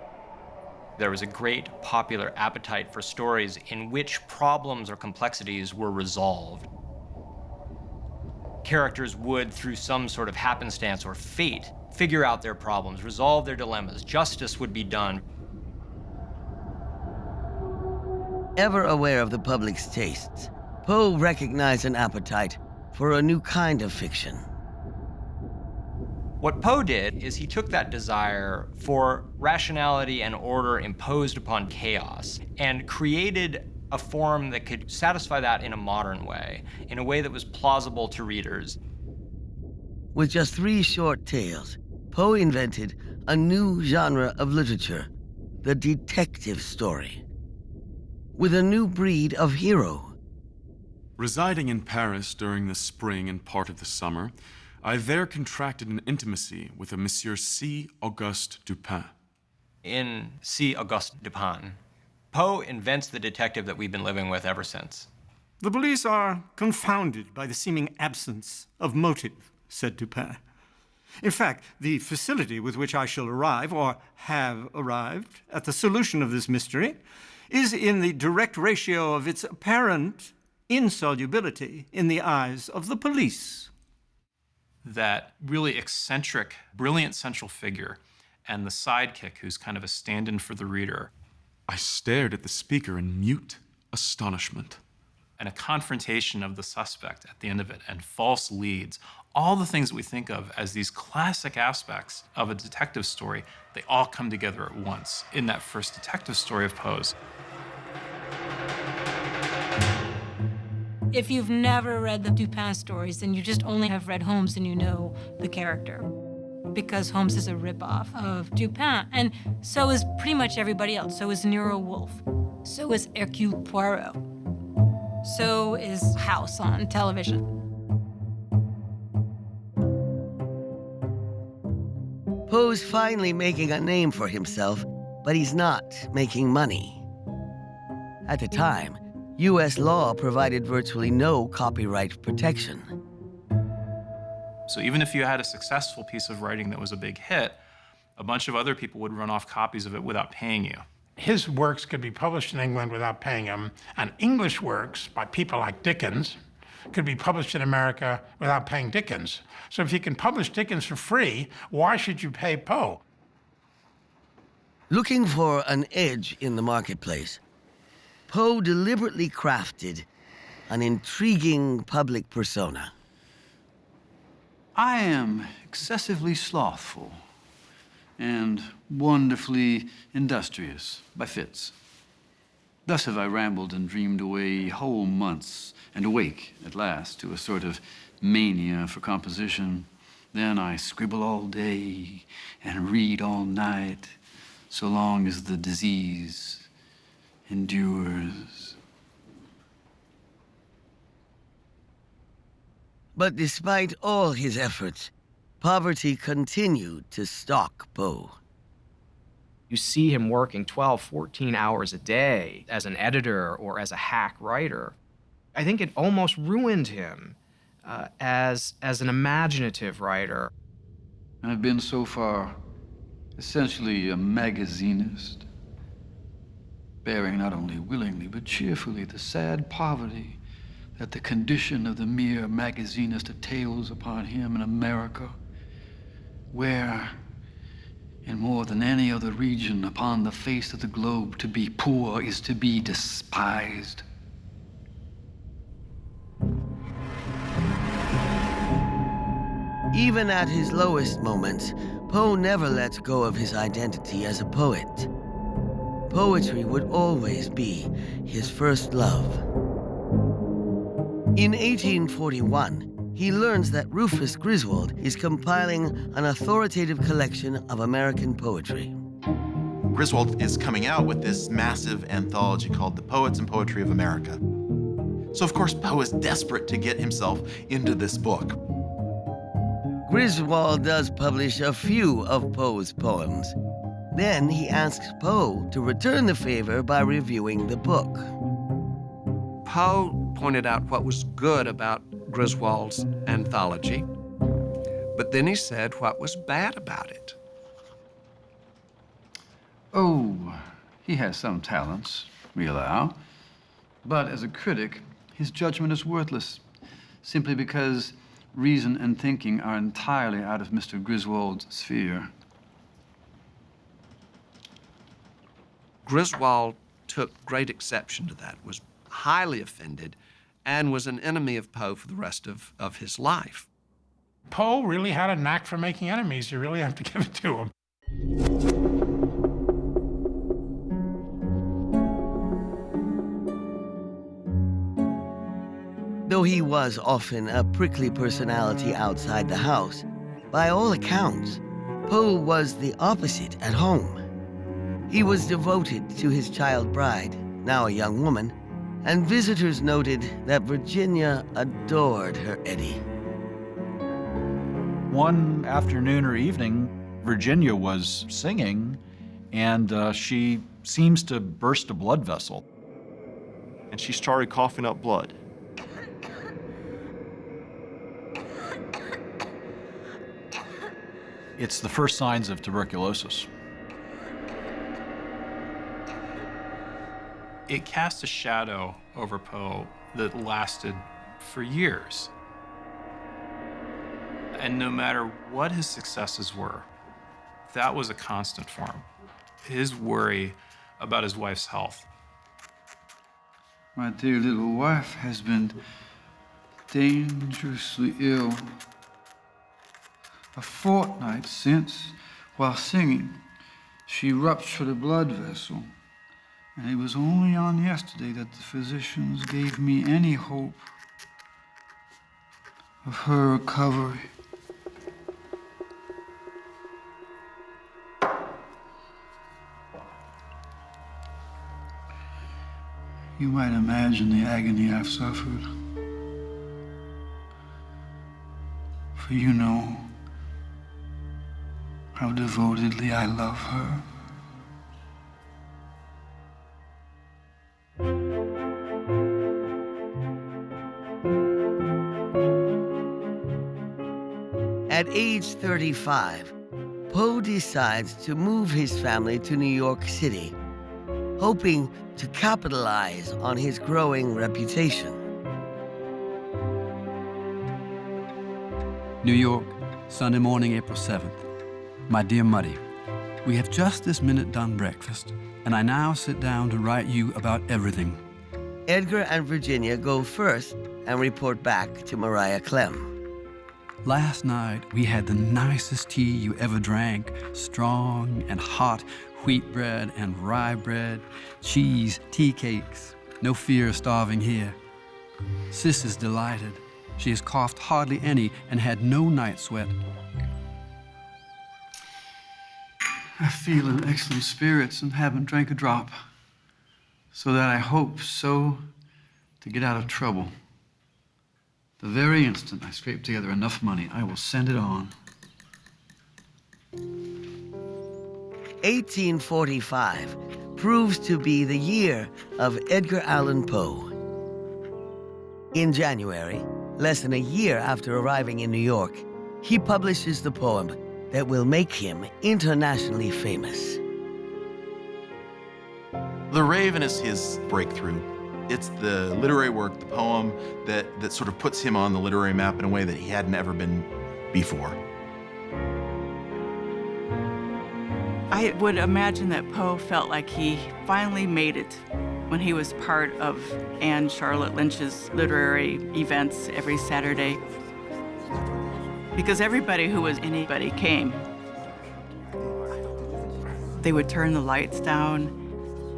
There was a great popular appetite for stories in which problems or complexities were resolved. characters would, through some sort of happenstance or fate, figure out their problems, resolve their dilemmas. Justice would be done. Ever aware of the public's tastes, Poe recognized an appetite for a new kind of fiction. What Poe did is he took that desire for rationality and order imposed upon chaos and created a form that could satisfy that in a modern way, in a way that was plausible to readers. With just 3 short tales, Poe invented a new genre of literature, the detective story, with a new breed of hero. Residing in Paris during the spring and part of the summer, I there contracted an intimacy with a Monsieur C. Auguste Dupin. In C. Auguste Dupin, Poe invents the detective that we've been living with ever since. The police are confounded by the seeming absence of motive, said Dupin. In fact, the facility with which I shall arrive, or have arrived, at the solution of this mystery is in the direct ratio of its apparent insolubility in the eyes of the police. That really eccentric, brilliant central figure and the sidekick who's kind of a stand-in for the reader. I stared at the speaker in mute astonishment. And a confrontation of the suspect at the end of it, and false leads. All the things that we think of as these classic aspects of a detective story, they all come together at once in that first detective story of Poe's. If you've never read the Dupin stories, then you just only have read Holmes and you know the character. Because Holmes is a ripoff of Dupin, and so is pretty much everybody else. So is Nero Wolfe. So is Hercule Poirot. So is House on television. Poe's finally making a name for himself, but he's not making money. At the time, U.S. law provided virtually no copyright protection. So even if you had a successful piece of writing that was a big hit, a bunch of other people would run off copies of it without paying you. His works could be published in England without paying him, and English works by people like Dickens could be published in America without paying Dickens. So if you can publish Dickens for free, why should you pay Poe? Looking for an edge in the marketplace, Poe deliberately crafted an intriguing public persona. I am excessively slothful and wonderfully industrious by fits. Thus have I rambled and dreamed away whole months, and awake at last to a sort of mania for composition. Then I scribble all day and read all night, so long as the disease endures. But despite all his efforts, poverty continued to stalk Poe. You see him working 12, 14 hours a day as an editor or as a hack writer. I think it almost ruined him as an imaginative writer. I've been so far essentially a magazinist, bearing not only willingly but cheerfully the sad poverty that the condition of the mere magazinist entails upon him in America, where, in more than any other region upon the face of the globe, to be poor is to be despised. Even at his lowest moments, Poe never lets go of his identity as a poet. Poetry would always be his first love. In 1841, he learns that Rufus Griswold is compiling an authoritative collection of American poetry. Griswold is coming out with this massive anthology called The Poets and Poetry of America. So of course Poe is desperate to get himself into this book. Griswold does publish a few of Poe's poems. Then he asks Poe to return the favor by reviewing the book. Poe pointed out what was good about Griswold's anthology, but then he said what was bad about it. Oh, he has some talents, we allow. But as a critic, his judgment is worthless, simply because reason and thinking are entirely out of Mr. Griswold's sphere. Griswold took great exception to that, was highly offended, and was an enemy of Poe for the rest of his life. Poe really had a knack for making enemies. You really have to give it to him. Though he was often a prickly personality outside the house, by all accounts, Poe was the opposite at home. He was devoted to his child bride, now a young woman, and visitors noted that Virginia adored her Eddie. One afternoon or evening, Virginia was singing, and she seems to burst a blood vessel. And she started coughing up blood. It's the first signs of tuberculosis. It cast a shadow over Poe that lasted for years. And no matter what his successes were, that was a constant for him. His worry about his wife's health. My dear little wife has been dangerously ill. A fortnight since, while singing, she ruptured a blood vessel. And it was only on yesterday that the physicians gave me any hope of her recovery. You might imagine the agony I've suffered. For you know how devotedly I love her. At age 35, Poe decides to move his family to New York City, hoping to capitalize on his growing reputation. New York, Sunday morning, April 7th. My dear Muddy, we have just this minute done breakfast, and I now sit down to write you about everything. Edgar and Virginia go first and report back to Mariah Clem. Last night, we had the nicest tea you ever drank, strong and hot, wheat bread and rye bread, cheese, tea cakes. No fear of starving here. Sis is delighted. She has coughed hardly any and had no night sweat. I feel in excellent spirits and haven't drank a drop, so that I hope so to get out of trouble. The very instant I scrape together enough money, I will send it on. 1845 proves to be the year of Edgar Allan Poe. In January, less than a year after arriving in New York, he publishes the poem that will make him internationally famous. The Raven is his breakthrough. It's the literary work, the poem, that sort of puts him on the literary map in a way that he hadn't ever been before. I would imagine that Poe felt like he finally made it when he was part of Anne Charlotte Lynch's literary events every Saturday. Because everybody who was anybody came. They would turn the lights down.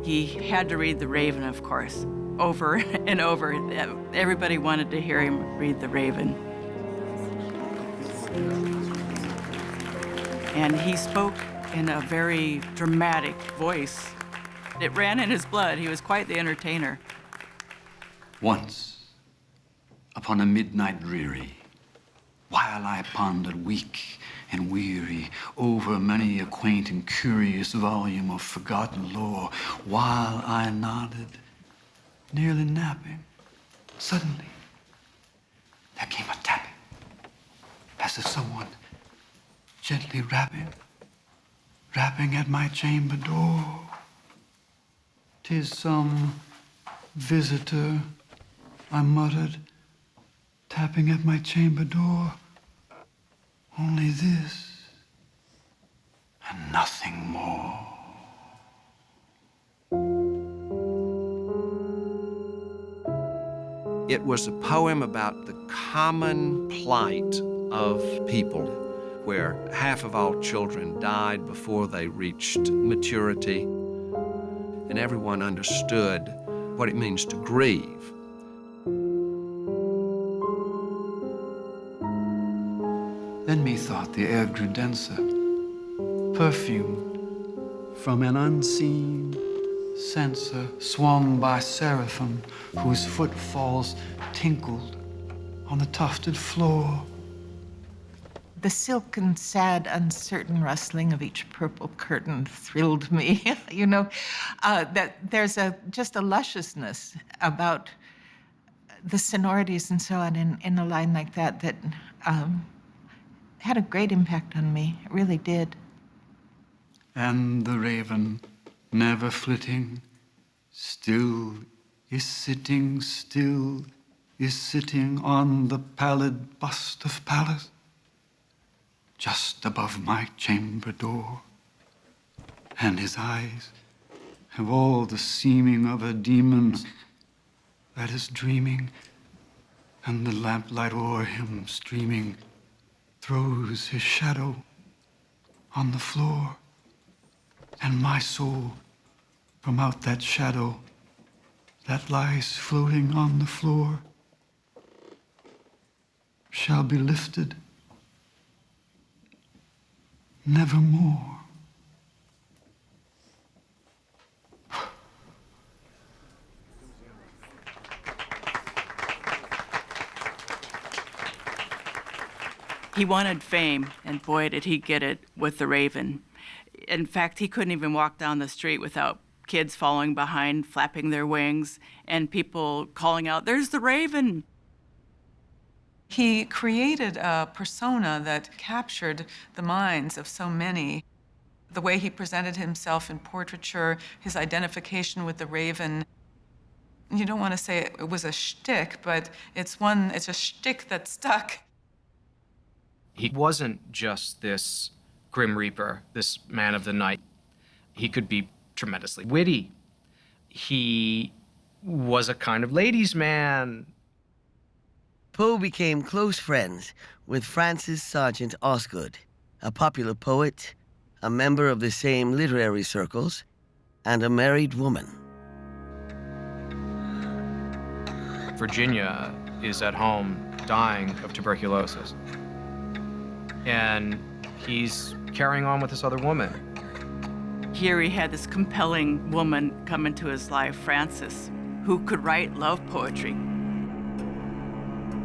He had to read The Raven, of course, over and over. Everybody wanted to hear him read The Raven. And he spoke in a very dramatic voice. It ran in his blood. He was quite the entertainer. Once, upon a midnight dreary, while I pondered weak and weary over many a quaint and curious volume of forgotten lore, while I nodded, nearly napping, suddenly there came a tapping, as if someone gently rapping at my chamber door. 'Tis some visitor, I muttered, tapping at my chamber door. Only this and nothing more. It was a poem about the common plight of people, where half of all children died before they reached maturity, and everyone understood what it means to grieve. Then methought the air grew denser, perfumed from an unseen censer swung by seraphim whose footfalls tinkled on the tufted floor. The silken, sad, uncertain rustling of each purple curtain thrilled me. You know, that there's just a lusciousness about the sonorities and so on in a line like that that had a great impact on me. It really did. And the raven, never flitting, still is sitting on the pallid bust of Pallas, just above my chamber door. And his eyes have all the seeming of a demon that is dreaming, and the lamplight o'er him streaming throws his shadow on the floor. And my soul, from out that shadow that lies floating on the floor, shall be lifted nevermore. He wanted fame, and boy, did he get it with The Raven. In fact, he couldn't even walk down the street without kids following behind, flapping their wings, and people calling out, "There's the Raven!" He created a persona that captured the minds of so many. The way he presented himself in portraiture, his identification with the Raven. You don't want to say it was a shtick, but it's a shtick that stuck. He wasn't just this Grim Reaper, this man of the night. He could be tremendously witty. He was a kind of ladies' man. Poe became close friends with Francis Sargent Osgood, a popular poet, a member of the same literary circles, and a married woman. Virginia is at home dying of tuberculosis. And he's carrying on with this other woman. Here he had this compelling woman come into his life, Frances, who could write love poetry.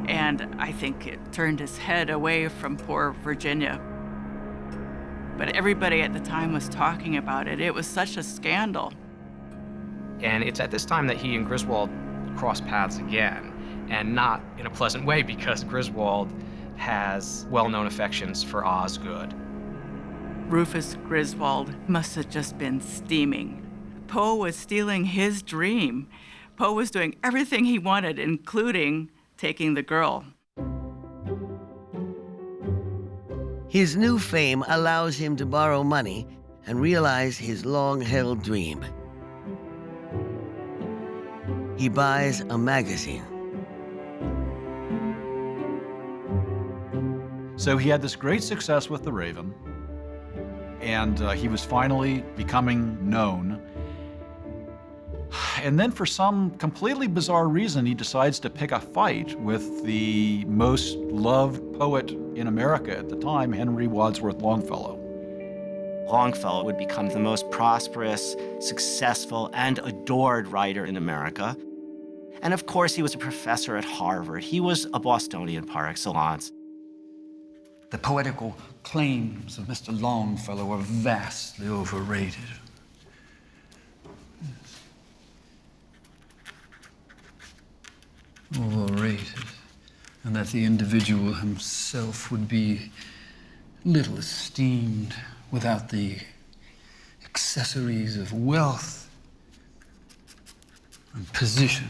And I think it turned his head away from poor Virginia. But everybody at the time was talking about it. It was such a scandal. And it's at this time that he and Griswold cross paths again, and not in a pleasant way, because Griswold has well-known affections for Osgood. Rufus Griswold must have just been steaming. Poe was stealing his dream. Poe was doing everything he wanted, including taking the girl. His new fame allows him to borrow money and realize his long-held dream. He buys a magazine. So he had this great success with The Raven, and he was finally becoming known. And then for some completely bizarre reason, he decides to pick a fight with the most loved poet in America at the time, Henry Wadsworth Longfellow. Longfellow would become the most prosperous, successful, and adored writer in America. And of course, he was a professor at Harvard. He was a Bostonian par excellence. The poetical claims of Mr. Longfellow are vastly overrated. Overrated. And that the individual himself would be little esteemed without the accessories of wealth and position.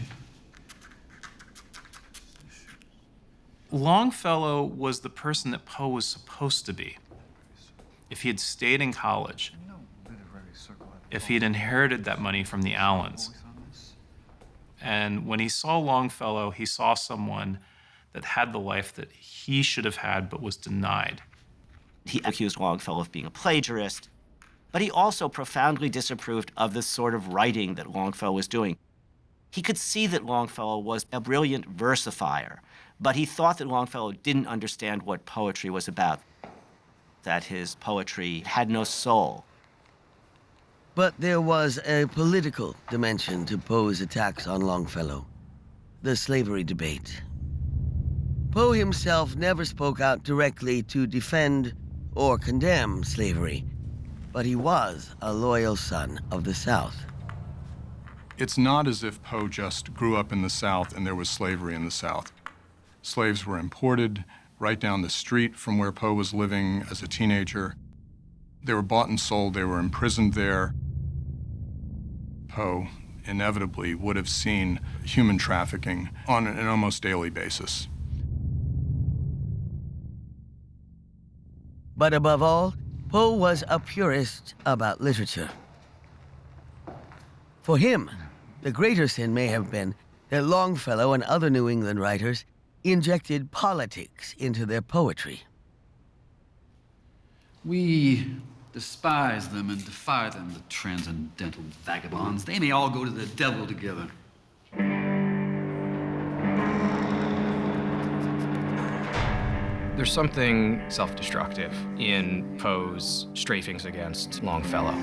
Longfellow was the person that Poe was supposed to be. If he had stayed in college, if he had inherited that money from the Allens. And when he saw Longfellow, he saw someone that had the life that he should have had but was denied. He accused Longfellow of being a plagiarist, but he also profoundly disapproved of the sort of writing that Longfellow was doing. He could see that Longfellow was a brilliant versifier, but he thought that Longfellow didn't understand what poetry was about, that his poetry had no soul. But there was a political dimension to Poe's attacks on Longfellow, the slavery debate. Poe himself never spoke out directly to defend or condemn slavery, but he was a loyal son of the South. It's not as if Poe just grew up in the South and there was slavery in the South. Slaves were imported right down the street from where Poe was living as a teenager. They were bought and sold, they were imprisoned there. Poe inevitably would have seen human trafficking on an almost daily basis. But above all, Poe was a purist about literature. For him, the greater sin may have been that Longfellow and other New England writers injected politics into their poetry. We despise them and defy them, the transcendental vagabonds. They may all go to the devil together. There's something self-destructive in Poe's strafings against Longfellow.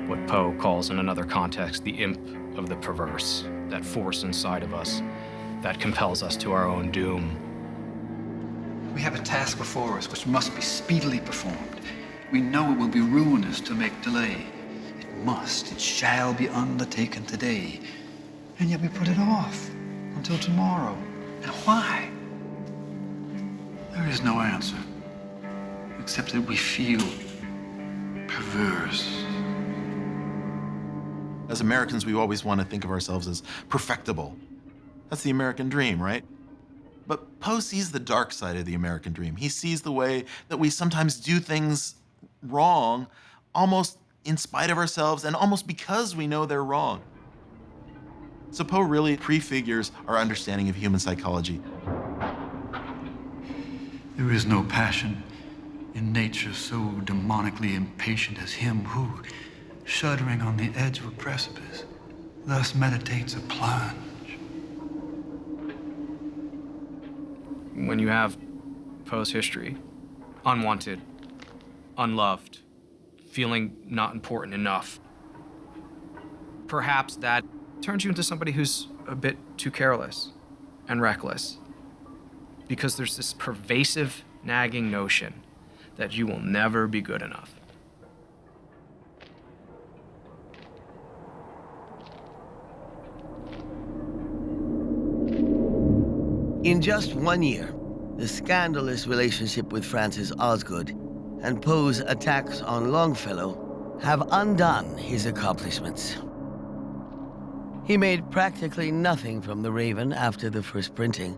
What Poe calls in another context the imp of the perverse, that force inside of us that compels us to our own doom. We have a task before us which must be speedily performed. We know it will be ruinous to make delay. It shall be undertaken today. And yet we put it off until tomorrow. And why? There is no answer, except that we feel perverse. As Americans, we always want to think of ourselves as perfectible. That's the American dream, right? But Poe sees the dark side of the American dream. He sees the way that we sometimes do things wrong, almost in spite of ourselves and almost because we know they're wrong. So Poe really prefigures our understanding of human psychology. There is no passion in nature so demonically impatient as him who, shuddering on the edge of a precipice, thus meditates a plunge. When you have Poe's history, unwanted, unloved, feeling not important enough, perhaps that turns you into somebody who's a bit too careless and reckless, because there's this pervasive, nagging notion that you will never be good enough. In just 1 year, the scandalous relationship with Francis Osgood and Poe's attacks on Longfellow have undone his accomplishments. He made practically nothing from The Raven after the first printing,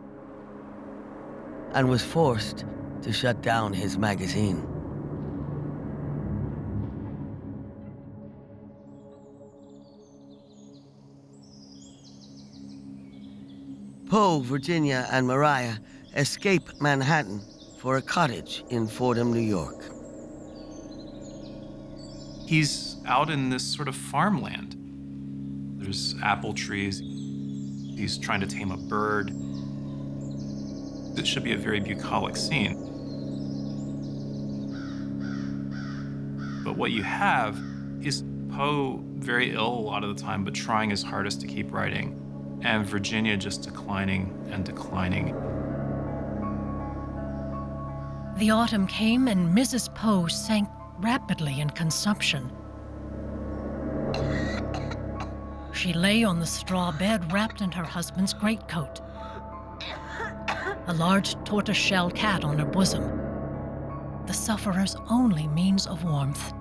and was forced to shut down his magazine. Poe, Virginia, and Maria escape Manhattan for a cottage in Fordham, New York. He's out in this sort of farmland. There's apple trees. He's trying to tame a bird. It should be a very bucolic scene. But what you have is Poe very ill a lot of the time, but trying his hardest to keep writing, and Virginia just declining and declining. The autumn came and Mrs. Poe sank rapidly in consumption. She lay on the straw bed wrapped in her husband's greatcoat, a large tortoise-shell cat on her bosom, the sufferer's only means of warmth.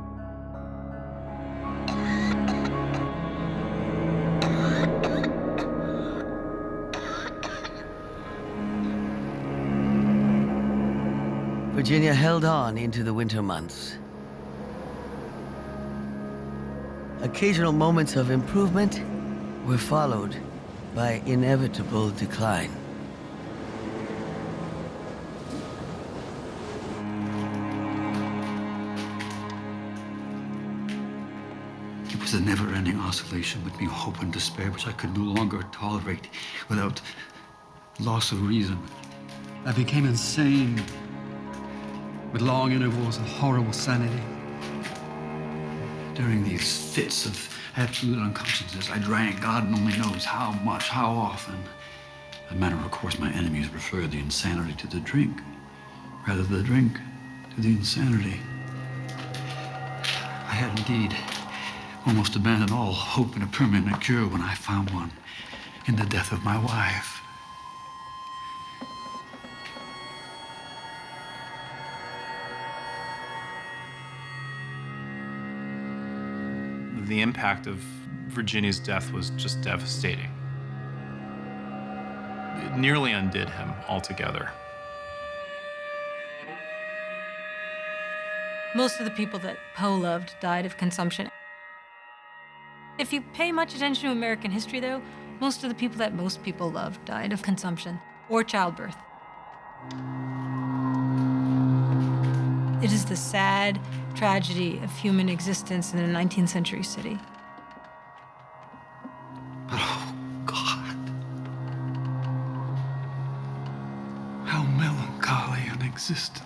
Virginia held on into the winter months. Occasional moments of improvement were followed by inevitable decline. It was a never-ending oscillation between hope and despair, which I could no longer tolerate without loss of reason. I became insane with long intervals of horrible sanity. During these fits of absolute unconsciousness, I drank God only knows how much, how often. As a matter of course, my enemies preferred the insanity to the drink, rather the drink to the insanity. I had indeed almost abandoned all hope in a permanent cure when I found one in the death of my wife. The impact of Virginia's death was just devastating. It nearly undid him altogether. Most of the people that Poe loved died of consumption. If you pay much attention to American history, though, most of the people that most people loved died of consumption or childbirth. It is the sad tragedy of human existence in a 19th century city. But oh, God, how melancholy an existence.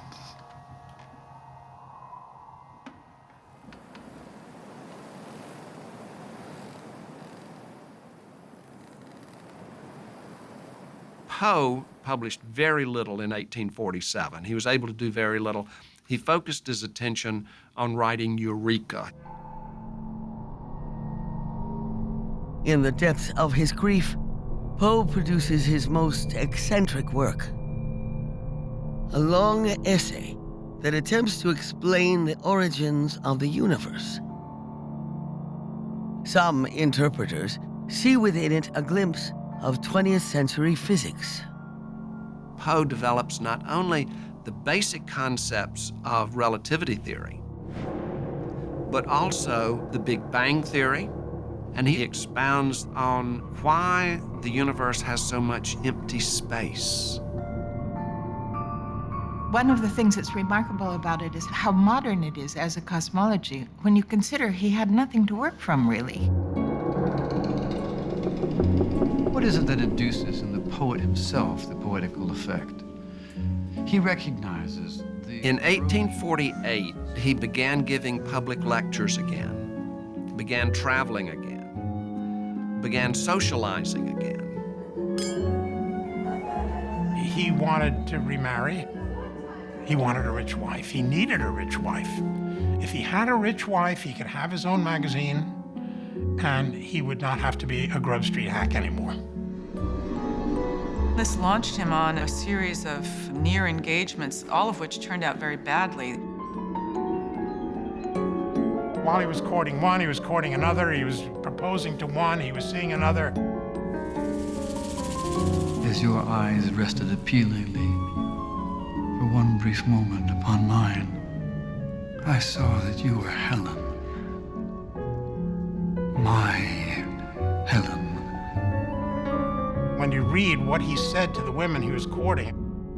Poe published very little in 1847. He was able to do very little. He focused his attention on writing Eureka. In the depths of his grief, Poe produces his most eccentric work. A long essay that attempts to explain the origins of the universe. Some interpreters see within it a glimpse of 20th century physics. Poe develops not only the basic concepts of relativity theory, but also the Big Bang theory, and he expounds on why the universe has so much empty space. One of the things that's remarkable about it is how modern it is as a cosmology, when you consider he had nothing to work from, really. What is it that induces in the poet himself the poetical effect? He recognizes the... In 1848, he began giving public lectures again, began traveling again, began socializing again. He wanted to remarry. He wanted a rich wife. He needed a rich wife. If he had a rich wife, he could have his own magazine, and he would not have to be a Grove Street hack anymore. This launched him on a series of near engagements, all of which turned out very badly. While he was courting one, he was courting another, he was proposing to one, he was seeing another. As your eyes rested appealingly for one brief moment upon mine, I saw that you were Helen. My Helen. When you read what he said to the women he was courting,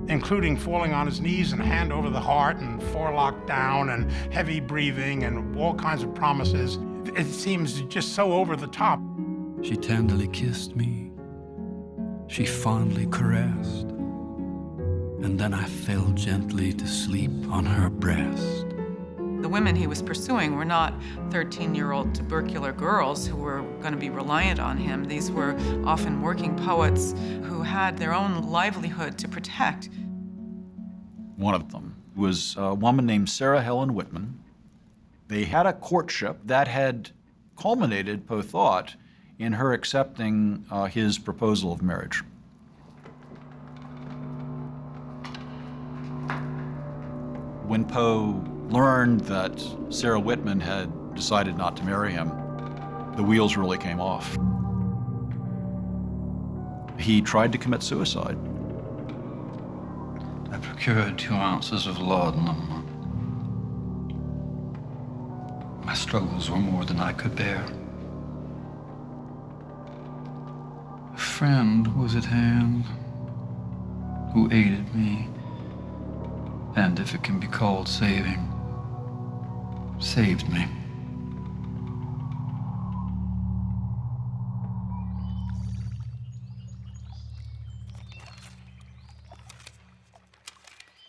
including falling on his knees and hand over the heart and forelock down and heavy breathing and all kinds of promises, it seems just so over the top. She tenderly kissed me. She fondly caressed. And then I fell gently to sleep on her breast. The women he was pursuing were not 13-year-old tubercular girls who were going to be reliant on him. These were often working poets who had their own livelihood to protect. One of them was a woman named Sarah Helen Whitman. They had a courtship that had culminated, Poe thought, in her accepting his proposal of marriage. When Poe learned that Sarah Whitman had decided not to marry him, the wheels really came off. He tried to commit suicide. I procured 2 ounces of laudanum. My struggles were more than I could bear. A friend was at hand who aided me, and if it can be called saving, saved me.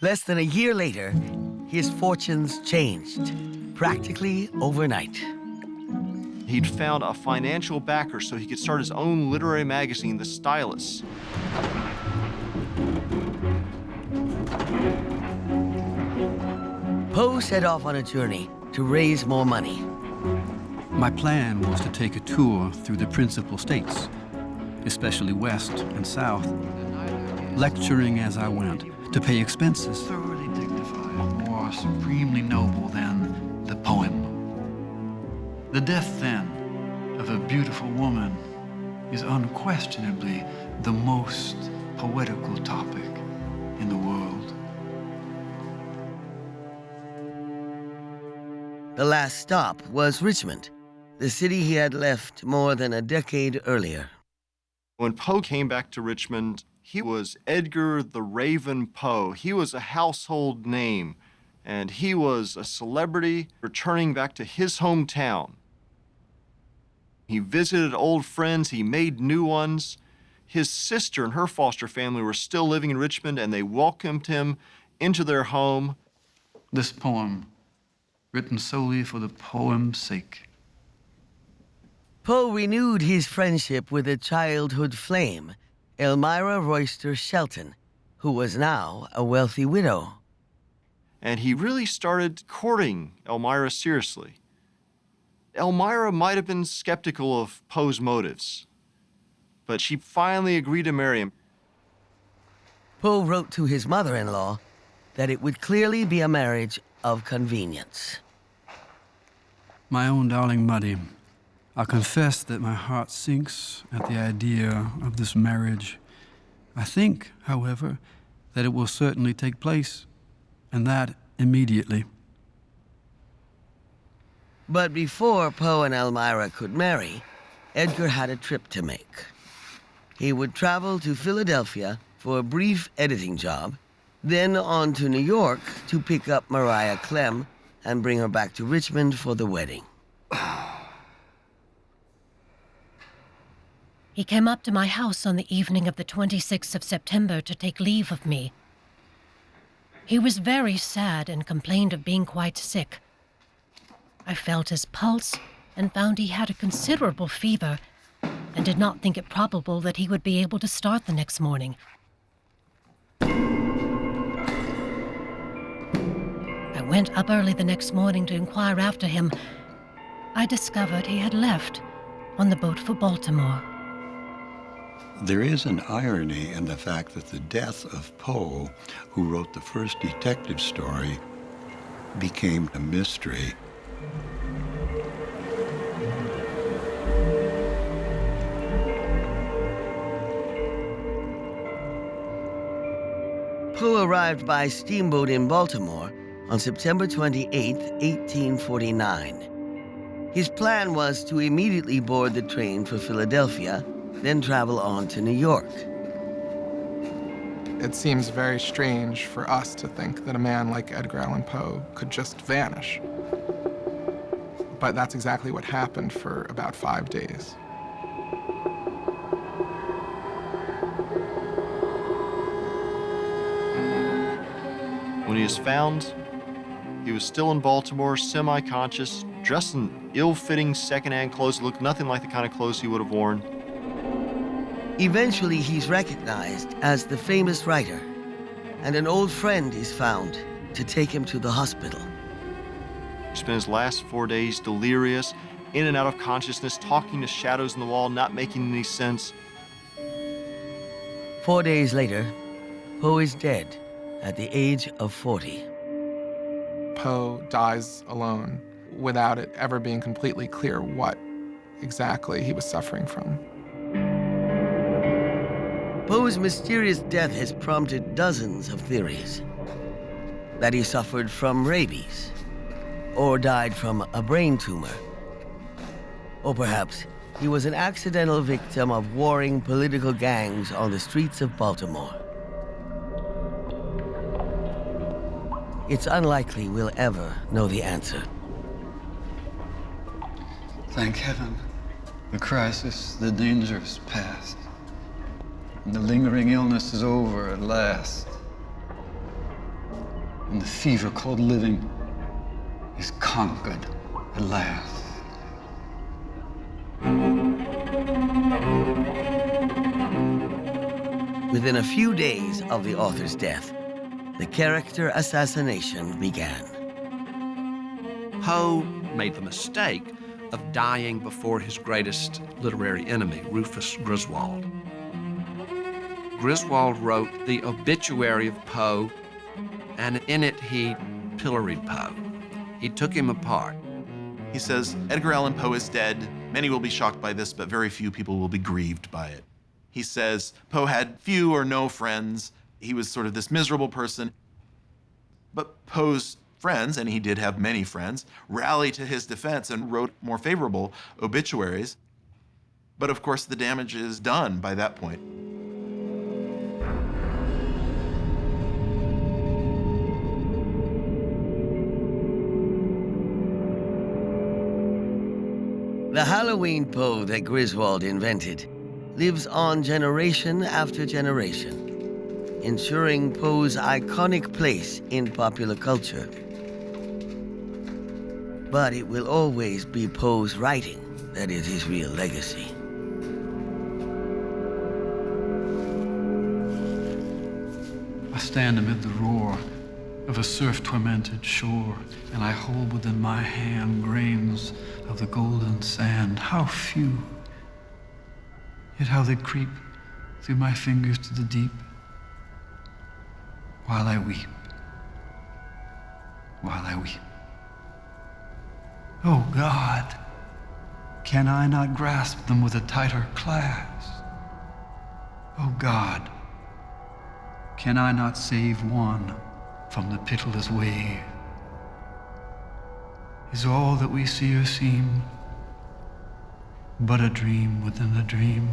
Less than a year later, his fortunes changed, practically overnight. He'd found a financial backer so he could start his own literary magazine, The Stylus. Poe set off on a journey to raise more money. My plan was to take a tour through the principal states, especially west and south, lecturing as I went, to pay expenses. Thoroughly dignified, more supremely noble than the poem. The death, then, of a beautiful woman is unquestionably the most poetical topic in the world. The last stop was Richmond, the city he had left more than a decade earlier. When Poe came back to Richmond, he was Edgar the Raven Poe. He was a household name, and he was a celebrity returning back to his hometown. He visited old friends, he made new ones. His sister and her foster family were still living in Richmond, and they welcomed him into their home. This poem, written solely for the poem's sake. Poe renewed his friendship with a childhood flame, Elmira Royster Shelton, who was now a wealthy widow. And he really started courting Elmira seriously. Elmira might have been skeptical of Poe's motives, but she finally agreed to marry him. Poe wrote to his mother-in-law that it would clearly be a marriage of convenience. My own darling Muddy, I confess that my heart sinks at the idea of this marriage. I think, however, that it will certainly take place, and that immediately. But before Poe and Elmira could marry, Edgar had a trip to make. He would travel to Philadelphia for a brief editing job, then on to New York to pick up Maria Clem and bring her back to Richmond for the wedding. He came up to my house on the evening of the 26th of September to take leave of me. He was very sad and complained of being quite sick. I felt his pulse and found he had a considerable fever and did not think it probable that he would be able to start the next morning. I went up early the next morning to inquire after him. I discovered he had left on the boat for Baltimore. There is an irony in the fact that the death of Poe, who wrote the first detective story, became a mystery. Poe arrived by steamboat in Baltimore on September 28, 1849. His plan was to immediately board the train for Philadelphia, then travel on to New York. It seems very strange for us to think that a man like Edgar Allan Poe could just vanish. But that's exactly what happened for about 5 days. When he was found, he was still in Baltimore, semi-conscious, dressed in ill-fitting second-hand clothes that looked nothing like the kind of clothes he would have worn. Eventually, he's recognized as the famous writer, and an old friend is found to take him to the hospital. He spent his last 4 days delirious, in and out of consciousness, talking to shadows in the wall, not making any sense. 4 days later, Poe is dead at the age of 40. Poe dies alone without it ever being completely clear what exactly he was suffering from. Poe's mysterious death has prompted dozens of theories. That he suffered from rabies, or died from a brain tumor, or perhaps he was an accidental victim of warring political gangs on the streets of Baltimore. It's unlikely we'll ever know the answer. Thank heaven. The crisis, the danger is past. And the lingering illness is over at last. And the fever called living is conquered at last. Within a few days of the author's death, the character assassination began. Poe made the mistake of dying before his greatest literary enemy, Rufus Griswold. Griswold wrote the obituary of Poe, and in it he pilloried Poe. He took him apart. He says, Edgar Allan Poe is dead. Many will be shocked by this, but very few people will be grieved by it. He says Poe had few or no friends. He was sort of this miserable person. But Poe's friends, and he did have many friends, rallied to his defense and wrote more favorable obituaries. But of course, the damage is done by that point. The Halloween Poe that Griswold invented lives on generation after generation, ensuring Poe's iconic place in popular culture. But it will always be Poe's writing that is his real legacy. I stand amid the roar of a surf-tormented shore, and I hold within my hand grains of the golden sand. How few, yet how they creep through my fingers to the deep, while I weep, while I weep. Oh God, can I not grasp them with a tighter clasp? Oh God, can I not save one from the pitiless wave? Is all that we see or seem but a dream within a dream?